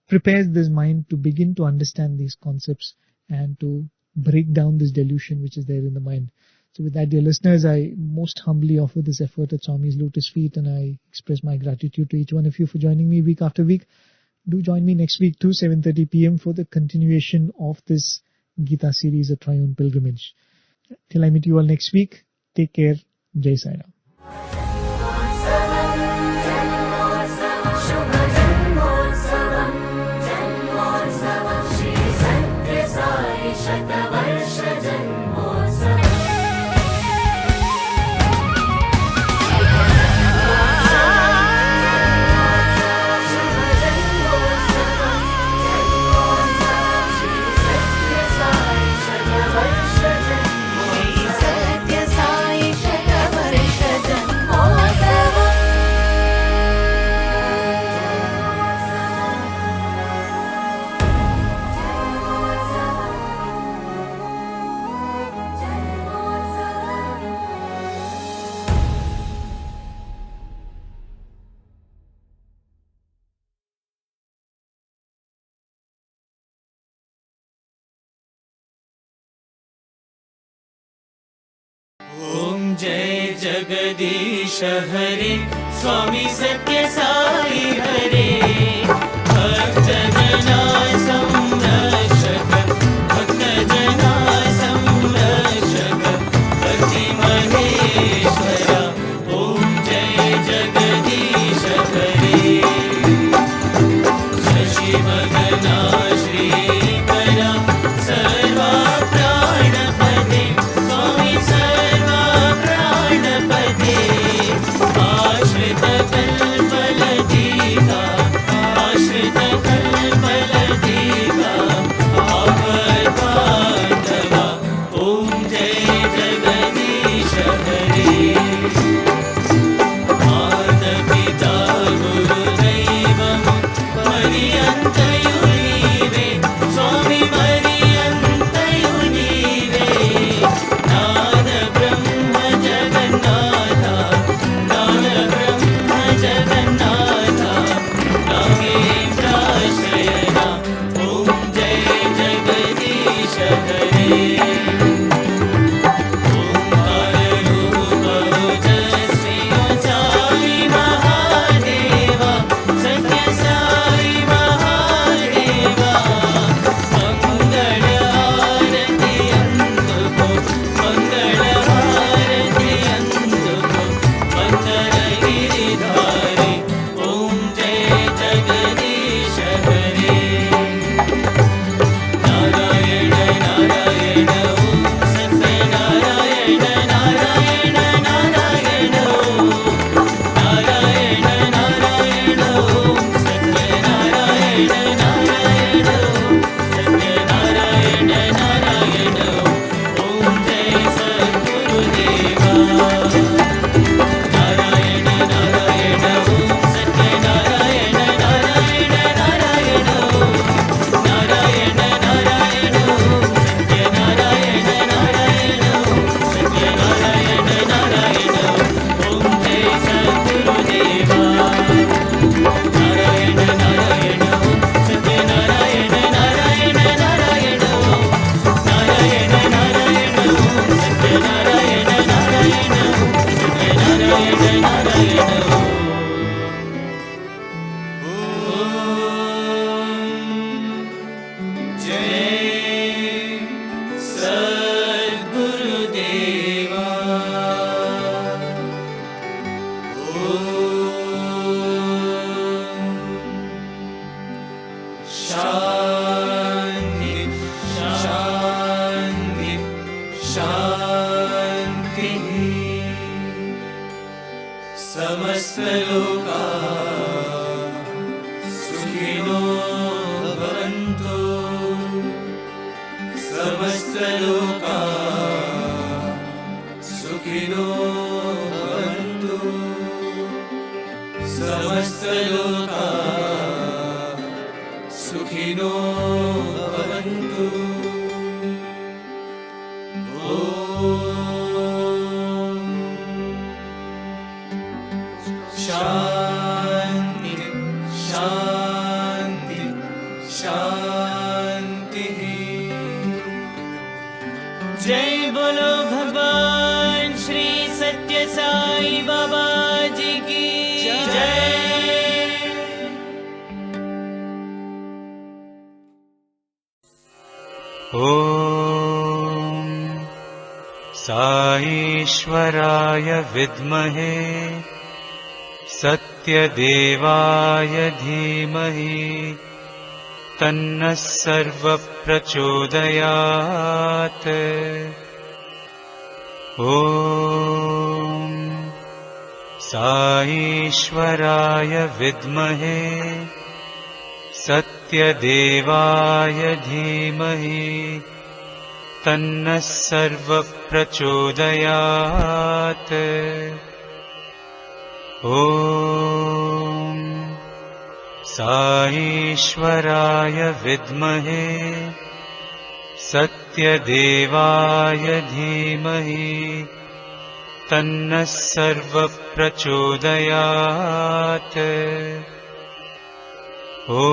prepares this mind to begin to understand these concepts and to break down this delusion which is there in the mind. So with that, dear listeners, I most humbly offer this effort at Swami's lotus feet, and I express my gratitude to each one of you for joining me week after week. Do join me next week too, 7:30 p.m. for the continuation of this Gita series, A Triune Pilgrimage. Till I meet you all next week, take care. Jai Sai Ram. ॐ जय जगदीश हरे स्वामी सत्य साई हरे भक्त जना संरक्षक भक्त जना संरक्षक पति महेश्वरा ॐ जय जगदीश हरे शशि वदना श्रीकरा सर्वा प्राणपते स्वामी सर्वा प्राणपते आश्रित कल्पलतिका आश्रित कल्पलतिका भागवताधवा ॐ जय जगदीश हरे मातापिता गुरुदैवं पर्यन्तयुनीवे स्वामी पर्यन्तयुनीवे नाद ब्रह्म जगन्नाथ नाद ब्रह्म जगन्नाथ नागेन्द्राश्रयणा ॐ जय जगदीश हरे साई महादेवा सत्य साई महादेवा शान्ति शान्ति शान्तिः समस्तलोकाः सुखिनो भवन्तु समस्तलोकाः सुखिनो भवन्तु समस्तलोकाः सुखिनो भवन्तु ॐ शान्ति शान्ति शान्तिः जय बोलो भगवान श्री सत्य साई बाबा जी की जय। ॐ साईश्वराय विद्महे सत्यदेवाय धीमहि तन्नः सर्वः प्रचोदयात्। ॐ साईश्वराय विद्महे सत्यदेवाय धीमहि तन्नः सर्वः प्रचोदयात्। ॐ साईश्वराय विद्महे सत्यदेवाय धीमहि तन्नः सर्वः प्रचोदयात्। ॐ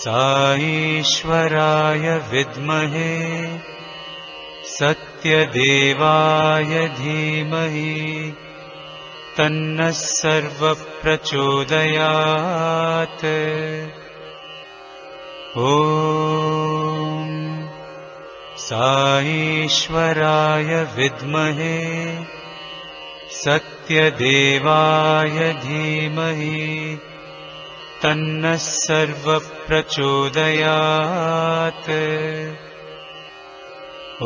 साईश्वराय विद्महे सत्यदेवाय धीमहि तन्नः सर्वः प्रचोदयात्। ॐ साईश्वराय विद्महे सत्यदेवाय धीमहि तन्नः सर्वः प्रचोदयात्। ॐ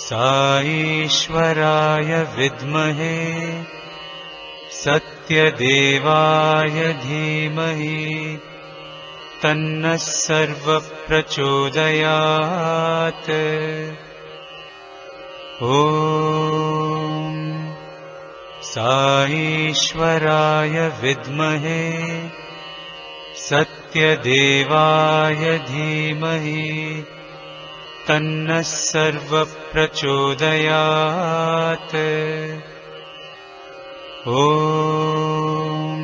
साईश्वराय विद्महे सत्यदेवाय धीमहि तन्नः सर्वः प्रचोदयात्। ॐ साईश्वराय विद्महे सत्यदेवाय धीमहि तन्नः सर्वः प्रचोदयात्। ॐ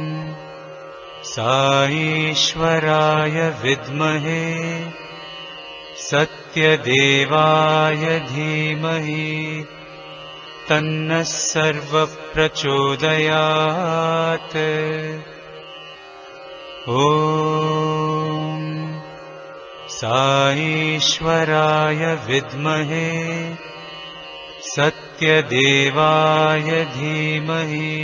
साईश्वराय विद्महे सत्यदेवाय धीमहि तन्नः सर्वः प्रचोदयात्। ॐ साईश्वराय विद्महे सत्यदेवाय धीमहि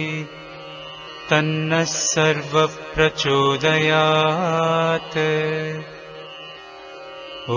तन्नः सर्वः प्रचोदयात्। ॐ